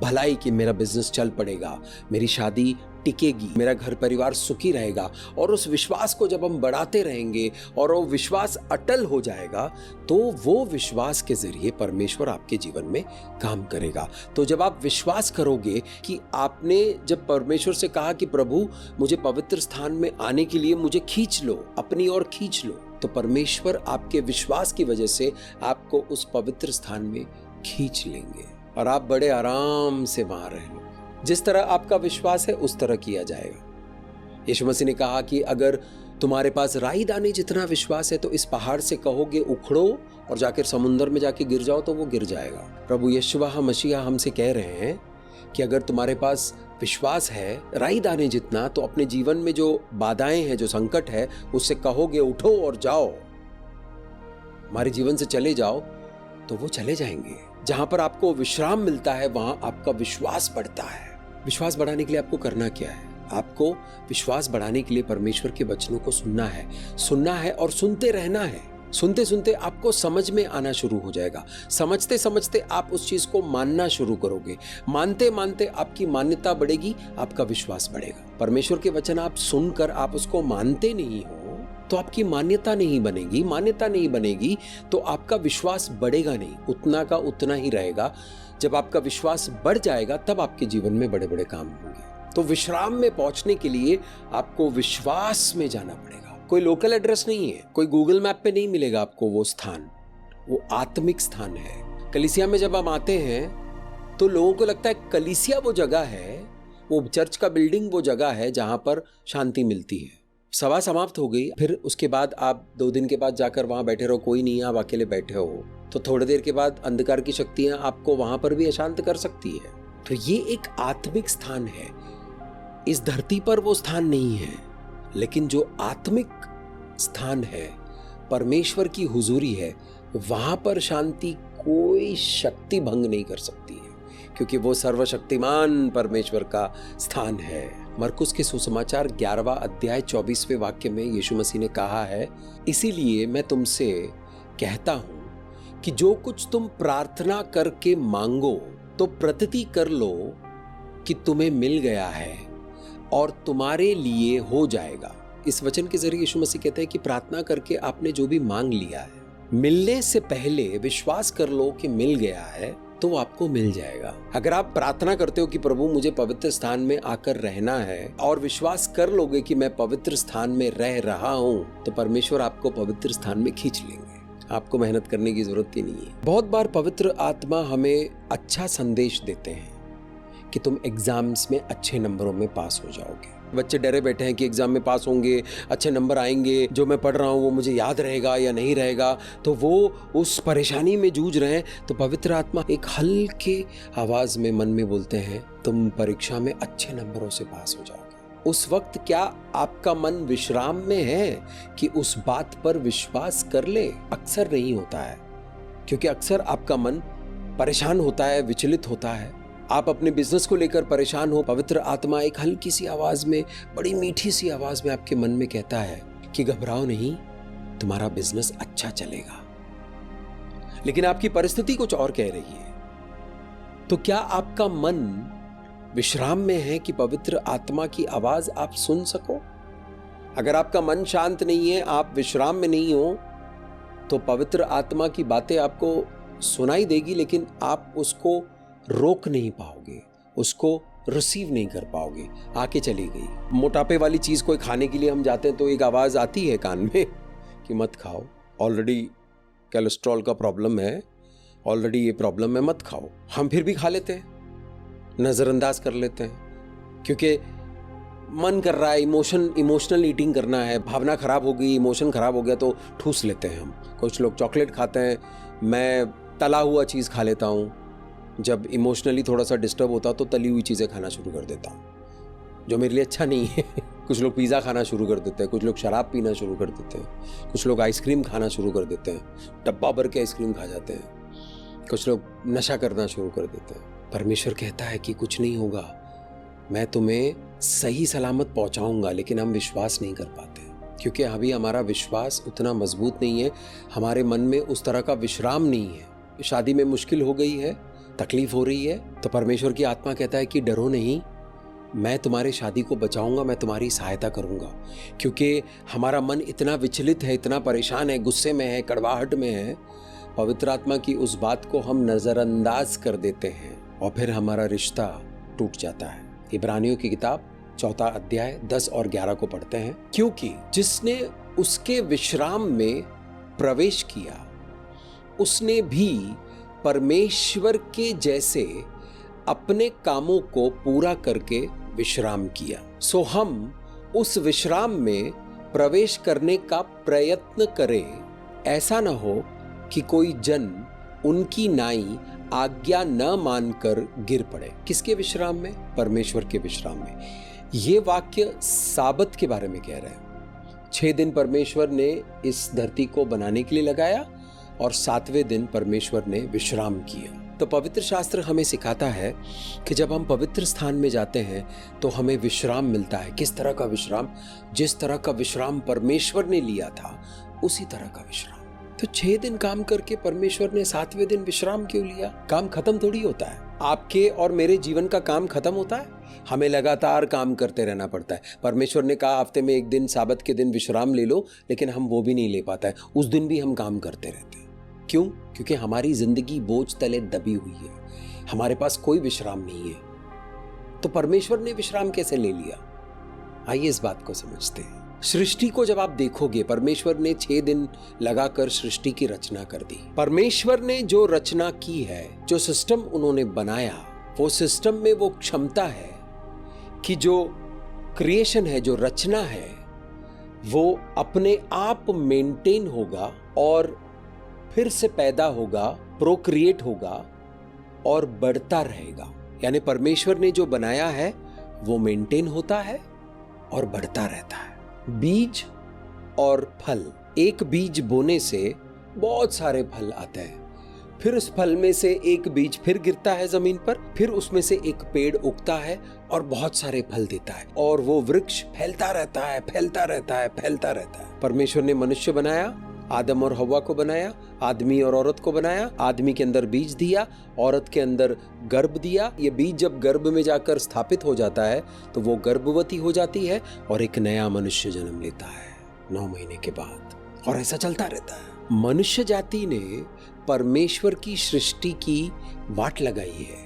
भलाई कि मेरा बिजनेस चल पड़ेगा, मेरी शादी टिकेगी, मेरा घर परिवार सुखी रहेगा, और उस विश्वास को जब हम बढ़ाते रहेंगे और वो विश्वास अटल हो जाएगा, तो वो विश्वास के जरिए परमेश्वर आपके जीवन में काम करेगा। तो जब आप विश्वास करोगे कि आपने जब परमेश्वर से कहा कि प्रभु मुझे पवित्र स्थान में आने के लिए मुझे खींच लो, अपनी ओर खींच लो, तो परमेश्वर आपके विश्वास की वजह से आपको उस पवित्र स्थान में खींच लेंगे और आप बड़े आराम से वहां रह लोगे। जिस तरह आपका विश्वास है उस तरह किया जाएगा। यीशु मसीह ने कहा कि अगर तुम्हारे पास राई दाने जितना विश्वास है तो इस पहाड़ से कहोगे उखड़ो और जाकर समुद्र में जाके गिर जाओ तो वो गिर जाएगा। प्रभु यीशु मसीह हमसे कह रहे हैं कि अगर तुम्हारे पास विश्वास है राई दाने जितना, तो अपने जीवन में जो बाधाएं हैं, जो संकट है, उससे कहोगे उठो और जाओ, हमारे जीवन से चले जाओ, तो वो चले जाएंगे। जहां पर आपको विश्राम मिलता है वहां आपका विश्वास बढ़ता है। विश्वास बढ़ाने के लिए आपको करना क्या है? आपको विश्वास बढ़ाने के लिए परमेश्वर के वचनों को सुनना है और सुनते रहना है। सुनते सुनते आपको समझ में आना शुरू हो जाएगा। समझते समझते आप उस चीज को मानना शुरू करोगे। मानते मानते आपकी मान्यता बढ़ेगी, आपका विश्वास बढ़ेगा। परमेश्वर के वचन आप सुनकर आप उसको मानते नहीं हो तो आपकी मान्यता नहीं बनेगी। मान्यता नहीं बनेगी तो आपका विश्वास बढ़ेगा नहीं, उतना का उतना ही रहेगा। जब आपका विश्वास बढ़ जाएगा तब आपके जीवन में बड़े बड़े काम होंगे। तो विश्राम में पहुंचने के लिए आपको विश्वास में जाना पड़ेगा। कोई लोकल एड्रेस नहीं है, कोई गूगल मैप पे नहीं मिलेगा आपको वो स्थान, वो आत्मिक स्थान है। कलीसिया में जब हम आते हैं तो लोगों को लगता है कलीसिया वो जगह है, वो चर्च का बिल्डिंग वो जगह है जहां पर शांति मिलती है। सभा समाप्त हो गई, फिर उसके बाद आप 2 दिन के बाद जाकर वहां बैठे रहो, कोई नहीं है, आप अकेले बैठे हो, तो थोड़ी देर के बाद अंधकार की शक्तियां आपको वहां पर भी अशांत कर सकती है। तो ये एक आत्मिक स्थान है। इस धरती पर वो स्थान नहीं है, लेकिन जो आत्मिक स्थान है, परमेश्वर की हुजूरी है, वहां पर शांति कोई शक्ति भंग नहीं कर सकती है, क्योंकि वो सर्वशक्तिमान परमेश्वर का स्थान है। मरकुस के सुसमाचार 11वां अध्याय 24वें वाक्य में यीशु मसीह ने कहा है, इसीलिए मैं तुमसे कहता हूं कि जो कुछ तुम प्रार्थना करके मांगो तो प्रतीति कर लो कि तुम्हें मिल गया है और तुम्हारे लिए हो जाएगा। इस वचन के जरिए यीशु मसीह कहते हैं कि प्रार्थना करके आपने जो भी मांग लिया है, मिलने से पहले विश्वास कर लो कि मिल गया है तो वो आपको मिल जाएगा। अगर आप प्रार्थना करते हो कि प्रभु मुझे पवित्र स्थान में आकर रहना है, और विश्वास कर लोगे कि मैं पवित्र स्थान में रह रहा हूं, तो परमेश्वर आपको पवित्र स्थान में खींच लेंगे। आपको मेहनत करने की जरूरत ही नहीं है। बहुत बार पवित्र आत्मा हमें अच्छा संदेश देते हैं कि तुम एग्जाम्स में अच्छे नंबरों में पास हो जाओगे। बच्चे डरे बैठे हैं कि एग्जाम में पास होंगे, अच्छे नंबर आएंगे, जो मैं पढ़ रहा हूँ वो मुझे याद रहेगा या नहीं रहेगा, तो वो उस परेशानी में जूझ रहे हैं। तो पवित्र आत्मा एक हल्के आवाज में मन में बोलते हैं, तुम परीक्षा में अच्छे नंबरों से पास हो जाओगे। उस वक्त क्या आपका मन विश्राम में है कि उस बात पर विश्वास कर ले? अक्सर नहीं होता है, क्योंकि अक्सर आपका मन परेशान होता है, विचलित होता है। आप अपने बिजनेस को लेकर परेशान हो, पवित्र आत्मा एक हल्की सी आवाज में, बड़ी मीठी सी आवाज में आपके मन में कहता है कि घबराओ नहीं, तुम्हारा बिजनेस अच्छा चलेगा। लेकिन आपकी परिस्थिति कुछ और कह रही है। तो क्या आपका मन विश्राम में है कि पवित्र आत्मा की आवाज आप सुन सको? अगर आपका मन शांत नहीं है, आप विश्राम में नहीं हो, तो पवित्र आत्मा की बातें आपको सुनाई देगी, लेकिन आप उसको रोक नहीं पाओगे, उसको रिसीव नहीं कर पाओगे, आके चली गई। मोटापे वाली चीज कोई खाने के लिए हम जाते हैं तो एक आवाज आती है कान में कि मत खाओ, ऑलरेडी कोलेस्ट्रॉल का प्रॉब्लम है, ऑलरेडी ये प्रॉब्लम है, मत खाओ। हम फिर भी खा लेते हैं, नजरअंदाज कर लेते हैं, क्योंकि मन कर रहा है, इमोशनल ईटिंग करना है, भावना खराब हो गई, इमोशन खराब हो गया तो ठूस लेते हैं हम। कुछ लोग चॉकलेट खाते हैं, मैं तला हुआ चीज खा लेता हूँ। जब इमोशनली थोड़ा सा डिस्टर्ब होता तो तली हुई चीज़ें खाना शुरू कर देता हूँ, जो मेरे लिए अच्छा नहीं है। कुछ लोग पिज़्ज़ा खाना शुरू कर देते हैं, कुछ लोग शराब पीना शुरू कर देते हैं, कुछ लोग आइसक्रीम खाना शुरू कर देते हैं, डब्बा भर के आइसक्रीम खा जाते हैं, कुछ लोग नशा करना शुरू कर देते हैं। परमेश्वर कहता है कि कुछ नहीं होगा, मैं तुम्हें सही सलामत पहुँचाऊँगा, लेकिन हम विश्वास नहीं कर पाते क्योंकि अभी हमारा विश्वास उतना मजबूत नहीं है, हमारे मन में उस तरह का विश्राम नहीं है। शादी में मुश्किल हो गई है, तकलीफ हो रही है, तो परमेश्वर की आत्मा कहता है कि डरो नहीं, मैं तुम्हारी शादी को बचाऊंगा, मैं तुम्हारी सहायता करूंगा। क्योंकि हमारा मन इतना विचलित है, इतना परेशान है, गुस्से में है, कड़वाहट में है, पवित्र आत्मा की उस बात को हम नजरअंदाज कर देते हैं और फिर हमारा रिश्ता टूट जाता है। इब्रानियों की किताब 4 अध्याय 10 और 11 को पढ़ते हैं, क्योंकि जिसने उसके विश्राम में प्रवेश किया उसने भी परमेश्वर के जैसे अपने कामों को पूरा करके विश्राम किया। सो हम उस विश्राम में प्रवेश करने का प्रयत्न करें, ऐसा न हो कि कोई जन उनकी नाई आज्ञा न मानकर गिर पड़े। किसके विश्राम में? परमेश्वर के विश्राम में। ये वाक्य साबत के बारे में कह रहे हैं। 6 दिन परमेश्वर ने इस धरती को बनाने के लिए लगाया और 7वें दिन परमेश्वर ने विश्राम किया। तो पवित्र शास्त्र हमें सिखाता है कि जब हम पवित्र स्थान में जाते हैं तो हमें विश्राम मिलता है। किस तरह का विश्राम? जिस तरह का विश्राम परमेश्वर ने लिया था उसी तरह का विश्राम। तो 6 दिन काम करके परमेश्वर ने 7वें दिन विश्राम क्यों लिया? काम खत्म थोड़ी होता है। आपके और मेरे जीवन का काम खत्म होता है? हमें लगातार काम करते रहना पड़ता है। परमेश्वर ने कहा हफ्ते में 1 दिन साबत के दिन विश्राम ले लो, लेकिन हम वो भी नहीं ले पाता है। उस दिन भी हम काम करते रहते हैं। क्यों? क्योंकि हमारी जिंदगी बोझ तले दबी हुई है, हमारे पास कोई विश्राम नहीं है। तो परमेश्वर ने विश्राम कैसे ले लिया? आइए इस बात को समझते हैं। सृष्टि को जब आप देखोगे, परमेश्वर ने 6 दिन लगाकर सृष्टि की रचना कर दी। परमेश्वर ने जो रचना की है, जो सिस्टम उन्होंने बनाया, वो सिस्टम में वो क्षमता है कि जो क्रिएशन है, जो रचना है, वो अपने आप मेंटेन होगा और फिर से पैदा होगा, प्रोक्रिएट होगा और बढ़ता रहेगा। यानी परमेश्वर ने जो बनाया है वो मेंटेन होता है और बढ़ता रहता है। बीज और फल, एक बीज बोने से बहुत सारे फल आते हैं, फिर उस फल में से एक बीज फिर गिरता है जमीन पर, फिर उसमें से एक पेड़ उगता है और बहुत सारे फल देता है और वो वृक्ष फैलता रहता है, फैलता रहता है, फैलता रहता है। परमेश्वर ने मनुष्य बनाया, आदम और हव्वा को बनाया, आदमी और औरत को बनाया, आदमी के अंदर बीज दिया, औरत के अंदर गर्भ दिया। ये बीज जब गर्भ में जाकर स्थापित हो जाता है तो वो गर्भवती हो जाती है और एक नया मनुष्य जन्म लेता है 9 महीने के बाद, और ऐसा चलता रहता है। मनुष्य जाति ने परमेश्वर की सृष्टि की वाट लगाई है।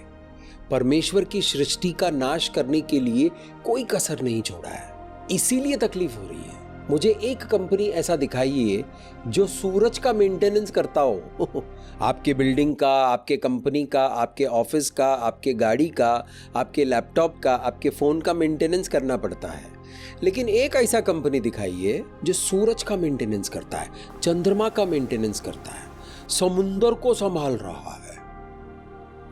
परमेश्वर की सृष्टि का नाश करने के लिए कोई कसर नहीं छोड़ा है, इसीलिए तकलीफ हो रही है। मुझे एक कंपनी ऐसा दिखाइए जो सूरज का मेंटेनेंस करता हो आपके बिल्डिंग का, आपके कंपनी का, आपके ऑफिस का, आपके गाड़ी का, आपके लैपटॉप का, आपके फोन का मेंटेनेंस करना पड़ता है। लेकिन एक ऐसा कंपनी दिखाइए जो सूरज का मेंटेनेंस करता है, चंद्रमा का मेंटेनेंस करता है, समुंदर को संभाल रहा है,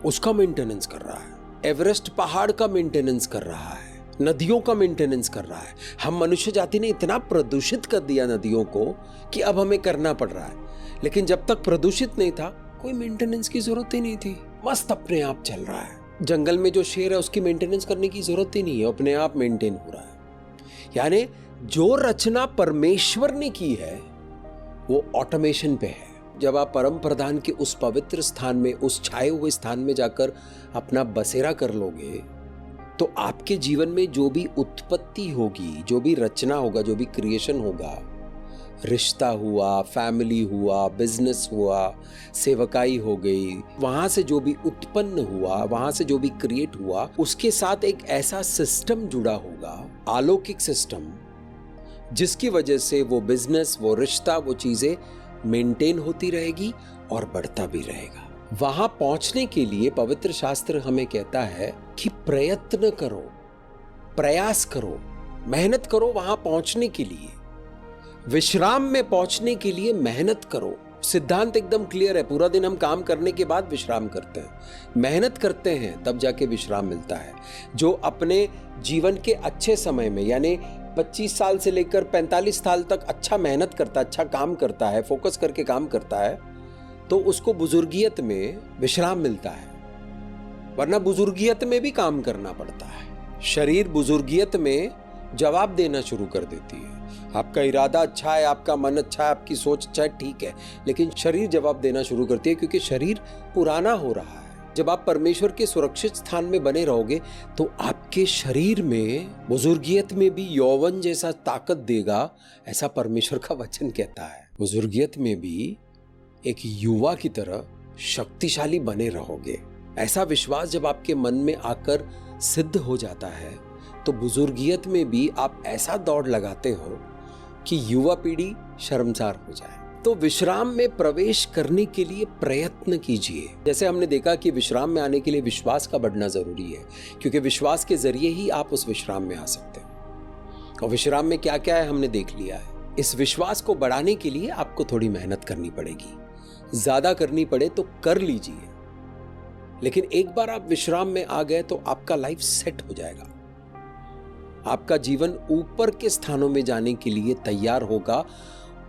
उसका मेंटेनेंस कर रहा है, एवरेस्ट पहाड़ का मेंटेनेंस कर रहा है, नदियों का मेंटेनेंस कर रहा है। हम मनुष्य जाति ने इतना प्रदूषित कर दिया नदियों को कि अब हमें करना पड़ रहा है। लेकिन जब तक प्रदूषित नहीं था कोई मेंटेनेंस की जरूरत ही नहीं थी, मस्त अपने आप चल रहा है। जंगल में जो शेर है उसकी मेंटेनेंस करने की जरूरत ही नहीं है, अपने आप मेंटेन हो रहा है। यानी जो रचना परमेश्वर ने की है वो ऑटोमेशन पे है। जब आप परम प्रधान के उस पवित्र स्थान में, उस छाए हुए स्थान में जाकर अपना बसेरा कर लोगे तो आपके जीवन में जो भी उत्पत्ति होगी, जो भी रचना होगा, जो भी क्रिएशन होगा, रिश्ता हुआ, फैमिली हुआ, बिजनेस हुआ, सेवकाई हो गई, वहां से जो भी उत्पन्न हुआ, वहां से जो भी क्रिएट हुआ, उसके साथ एक ऐसा सिस्टम जुड़ा होगा, अलौकिक सिस्टम, जिसकी वजह से वो बिजनेस, वो रिश्ता, वो चीजें मेंटेन होती रहेगी और बढ़ता भी रहेगा। वहां पहुंचने के लिए पवित्र शास्त्र हमें कहता है कि प्रयत्न करो, प्रयास करो, मेहनत करो। वहां पहुंचने के लिए, विश्राम में पहुंचने के लिए मेहनत करो। सिद्धांत एकदम क्लियर है। पूरा दिन हम काम करने के बाद विश्राम करते हैं, मेहनत करते हैं, तब जाके विश्राम मिलता है। जो अपने जीवन के अच्छे समय में, यानी 25 साल से लेकर 45 साल तक अच्छा मेहनत करता है, अच्छा काम करता है, फोकस करके काम करता है, तो उसको बुजुर्गियत में विश्राम मिलता है। वरना बुजुर्गियत में भी काम करना पड़ता है। शरीर बुजुर्गियत में जवाब देना शुरू कर देती है। आपका इरादा अच्छा है, आपका मन अच्छा है, आपकी सोच अच्छा है, ठीक है, लेकिन शरीर जवाब देना शुरू करती है, क्योंकि शरीर पुराना हो रहा है। जब आप परमेश्वर के सुरक्षित स्थान में बने रहोगे तो आपके शरीर में बुजुर्गियत में भी यौवन जैसा ताकत देगा, ऐसा परमेश्वर का वचन कहता है। बुजुर्गियत में भी एक युवा की तरह शक्तिशाली बने रहोगे। ऐसा विश्वास जब आपके मन में आकर सिद्ध हो जाता है तो बुजुर्गियत में भी आप ऐसा दौड़ लगाते हो कि युवा पीढ़ी शर्मसार हो जाए। तो विश्राम में प्रवेश करने के लिए प्रयत्न कीजिए। जैसे हमने देखा कि विश्राम में आने के लिए विश्वास का बढ़ना जरूरी है, क्योंकि विश्वास के जरिए ही आप उस विश्राम में आ सकते हो। और विश्राम में क्या क्या है हमने देख लिया है। इस विश्वास को बढ़ाने के लिए आपको थोड़ी मेहनत करनी पड़ेगी, ज्यादा करनी पड़े तो कर लीजिए, लेकिन एक बार आप विश्राम में आ गए तो आपका लाइफ सेट हो जाएगा। आपका जीवन ऊपर के स्थानों में जाने के लिए तैयार होगा,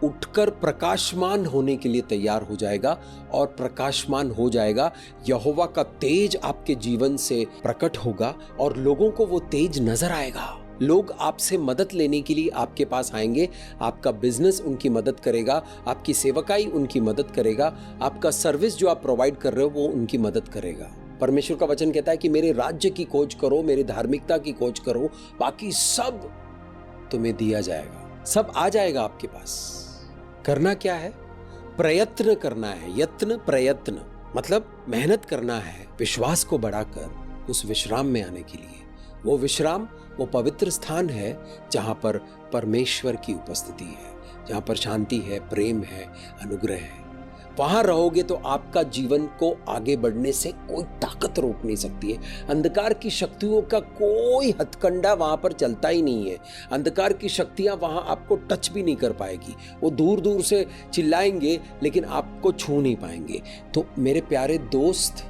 उठकर प्रकाशमान होने के लिए तैयार हो जाएगा और प्रकाशमान हो जाएगा। यहोवा का तेज आपके जीवन से प्रकट होगा और लोगों को वो तेज नजर आएगा। लोग आपसे मदद लेने के लिए आपके पास आएंगे। आपका बिजनेस उनकी मदद करेगा, आपकी सेवकाई उनकी मदद करेगा, आपका सर्विस जो आप प्रोवाइड कर रहे हो वो उनकी मदद करेगा। परमेश्वर का वचन कहता है कि मेरे राज्य की खोज करो, मेरे धार्मिकता की खोज करो, बाकी सब तुम्हें दिया जाएगा, सब आ जाएगा आपके पास। करना क्या है? प्रयत्न करना है। यत्न प्रयत्न मतलब मेहनत करना है, विश्वास को बढ़ाकर उस विश्राम में आने के लिए। वो विश्राम, वो पवित्र स्थान है जहां पर परमेश्वर की उपस्थिति है, जहां पर शांति है, प्रेम है, अनुग्रह है। वहां रहोगे तो आपका जीवन को आगे बढ़ने से कोई ताकत रोक नहीं सकती है। अंधकार की शक्तियों का कोई हथकंडा वहां पर चलता ही नहीं है। अंधकार की शक्तियां वहां आपको टच भी नहीं कर पाएगी। वो दूर दूर से चिल्लाएंगे लेकिन आपको छू नहीं पाएंगे। तो मेरे प्यारे दोस्त,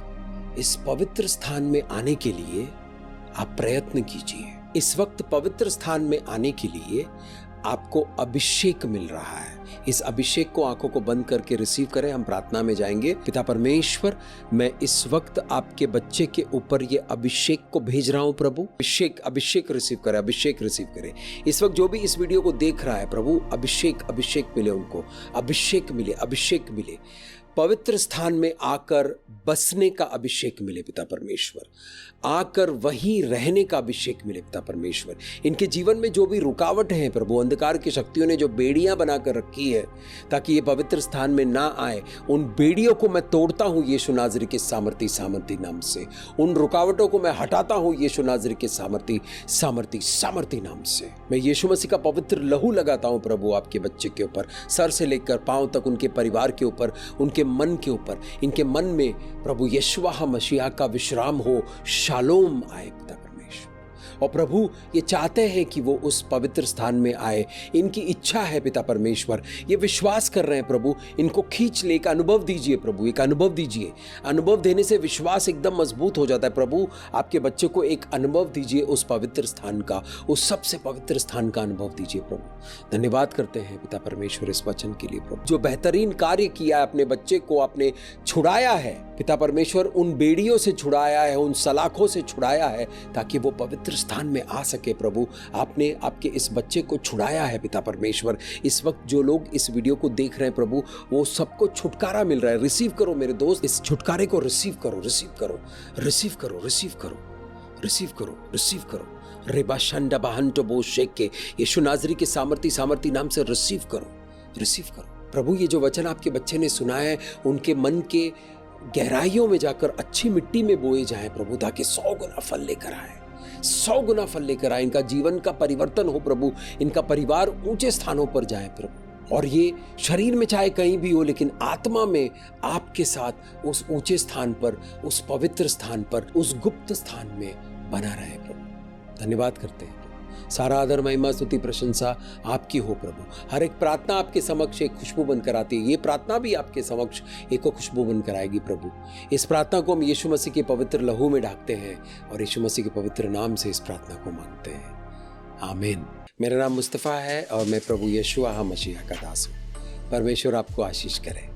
इस पवित्र स्थान में आने के लिए आप प्रयत्न कीजिए। इस वक्त पवित्र स्थान में आने के लिए आपको अभिषेक मिल रहा है। इस अभिषेक को आंखों को बंद करके रिसीव करें। हम प्रार्थना में जाएंगे। पिता परमेश्वर, मैं इस वक्त आपके बच्चे के ऊपर ये अभिषेक को भेज रहा हूं प्रभु। अभिषेक रिसीव करें, अभिषेक रिसीव करें। इस वक्त जो भी इस वीडियो को देख रहा है प्रभु, अभिषेक मिले उनको, अभिषेक मिले। पवित्र स्थान में आकर बसने का अभिषेक मिले पिता परमेश्वर, आकर वहीं रहने का अभिषेक मिले पिता परमेश्वर। इनके जीवन में जो भी रुकावट है प्रभु, अंधकार की शक्तियों ने जो बेड़ियां बनाकर रखी है ताकि ये पवित्र स्थान में ना आए, उन बेड़ियों को मैं तोड़ता हूं यीशु नाज़री के सामर्थी नाम से। उन रुकावटों को मैं हटाता हूं यीशु नाज़री के सामर्थी नाम से। मैं यीशु मसीह का पवित्र लहू लगाता हूं प्रभु आपके बच्चे के ऊपर, सर से लेकर पांव तक, उनके परिवार के ऊपर, उनके मन के ऊपर। इनके मन में प्रभु यशुआ मसीहा का विश्राम हो, शालोम आए पिता परमेश्वर। और प्रभु ये चाहते हैं कि वो उस पवित्र स्थान में आए, इनकी इच्छा है पिता परमेश्वर। ये विश्वास कर रहे हैं प्रभु, इनको खींच ले, एक अनुभव दीजिए प्रभु, एक अनुभव दीजिए। अनुभव देने से विश्वास एकदम मजबूत हो जाता है प्रभु। आपके बच्चे को एक अनुभव दीजिए उस पवित्र स्थान का, उस सबसे पवित्र स्थान का अनुभव दीजिए प्रभु। धन्यवाद करते हैं पिता परमेश्वर इस वचन के लिए प्रभु। जो बेहतरीन कार्य किया है, अपने बच्चे को आपने छुड़ाया है पिता परमेश्वर, उन बेड़ियों से छुड़ाया है, उन सलाखों से छुड़ाया है ताकि वो पवित्र स्थान में आ सके प्रभु। आपने आपके इस बच्चे को छुड़ाया है पिता परमेश्वर। इस वक्त जो लोग इस वीडियो को देख रहे हैं प्रभु, वो सबको छुटकारा मिल रहा है। रिसीव करो मेरे दोस्त, इस छुटकारे को रिसीव करो। रेबा शंडा बहंटो बो शेक के यीशु नाज़री के सामर्थी नाम से रिसीव करो प्रभु। ये जो वचन आपके बच्चे ने सुना है, उनके मन के गहराइयों में जाकर अच्छी मिट्टी में बोए जाए प्रभु, ताकि 100 गुना फल लेकर आए। इनका जीवन का परिवर्तन हो प्रभु, इनका परिवार ऊंचे स्थानों पर जाए प्रभु। और ये शरीर में चाहे कहीं भी हो, लेकिन आत्मा में आपके साथ उस ऊंचे स्थान पर, उस पवित्र स्थान पर, उस गुप्त स्थान में बना रहे प्रभु। धन्यवाद करते हैं। सारा आदर, महिमा, स्तुति, प्रशंसा आपकी हो प्रभु। हर एक प्रार्थना आपके समक्ष एक खुशबू बनकर आती है। ये प्रार्थना भी आपके समक्ष एक खुशबू बनकर आएगी प्रभु। इस प्रार्थना को हम यीशु मसीह के पवित्र लहू में ढाकते हैं और यीशु मसीह के पवित्र नाम से इस प्रार्थना को मांगते हैं, आमीन। मेरा नाम मुस्तफ़ा है और मैं प्रभु यशुआ मसीहा का दास हूँ। परमेश्वर आपको आशीष करे।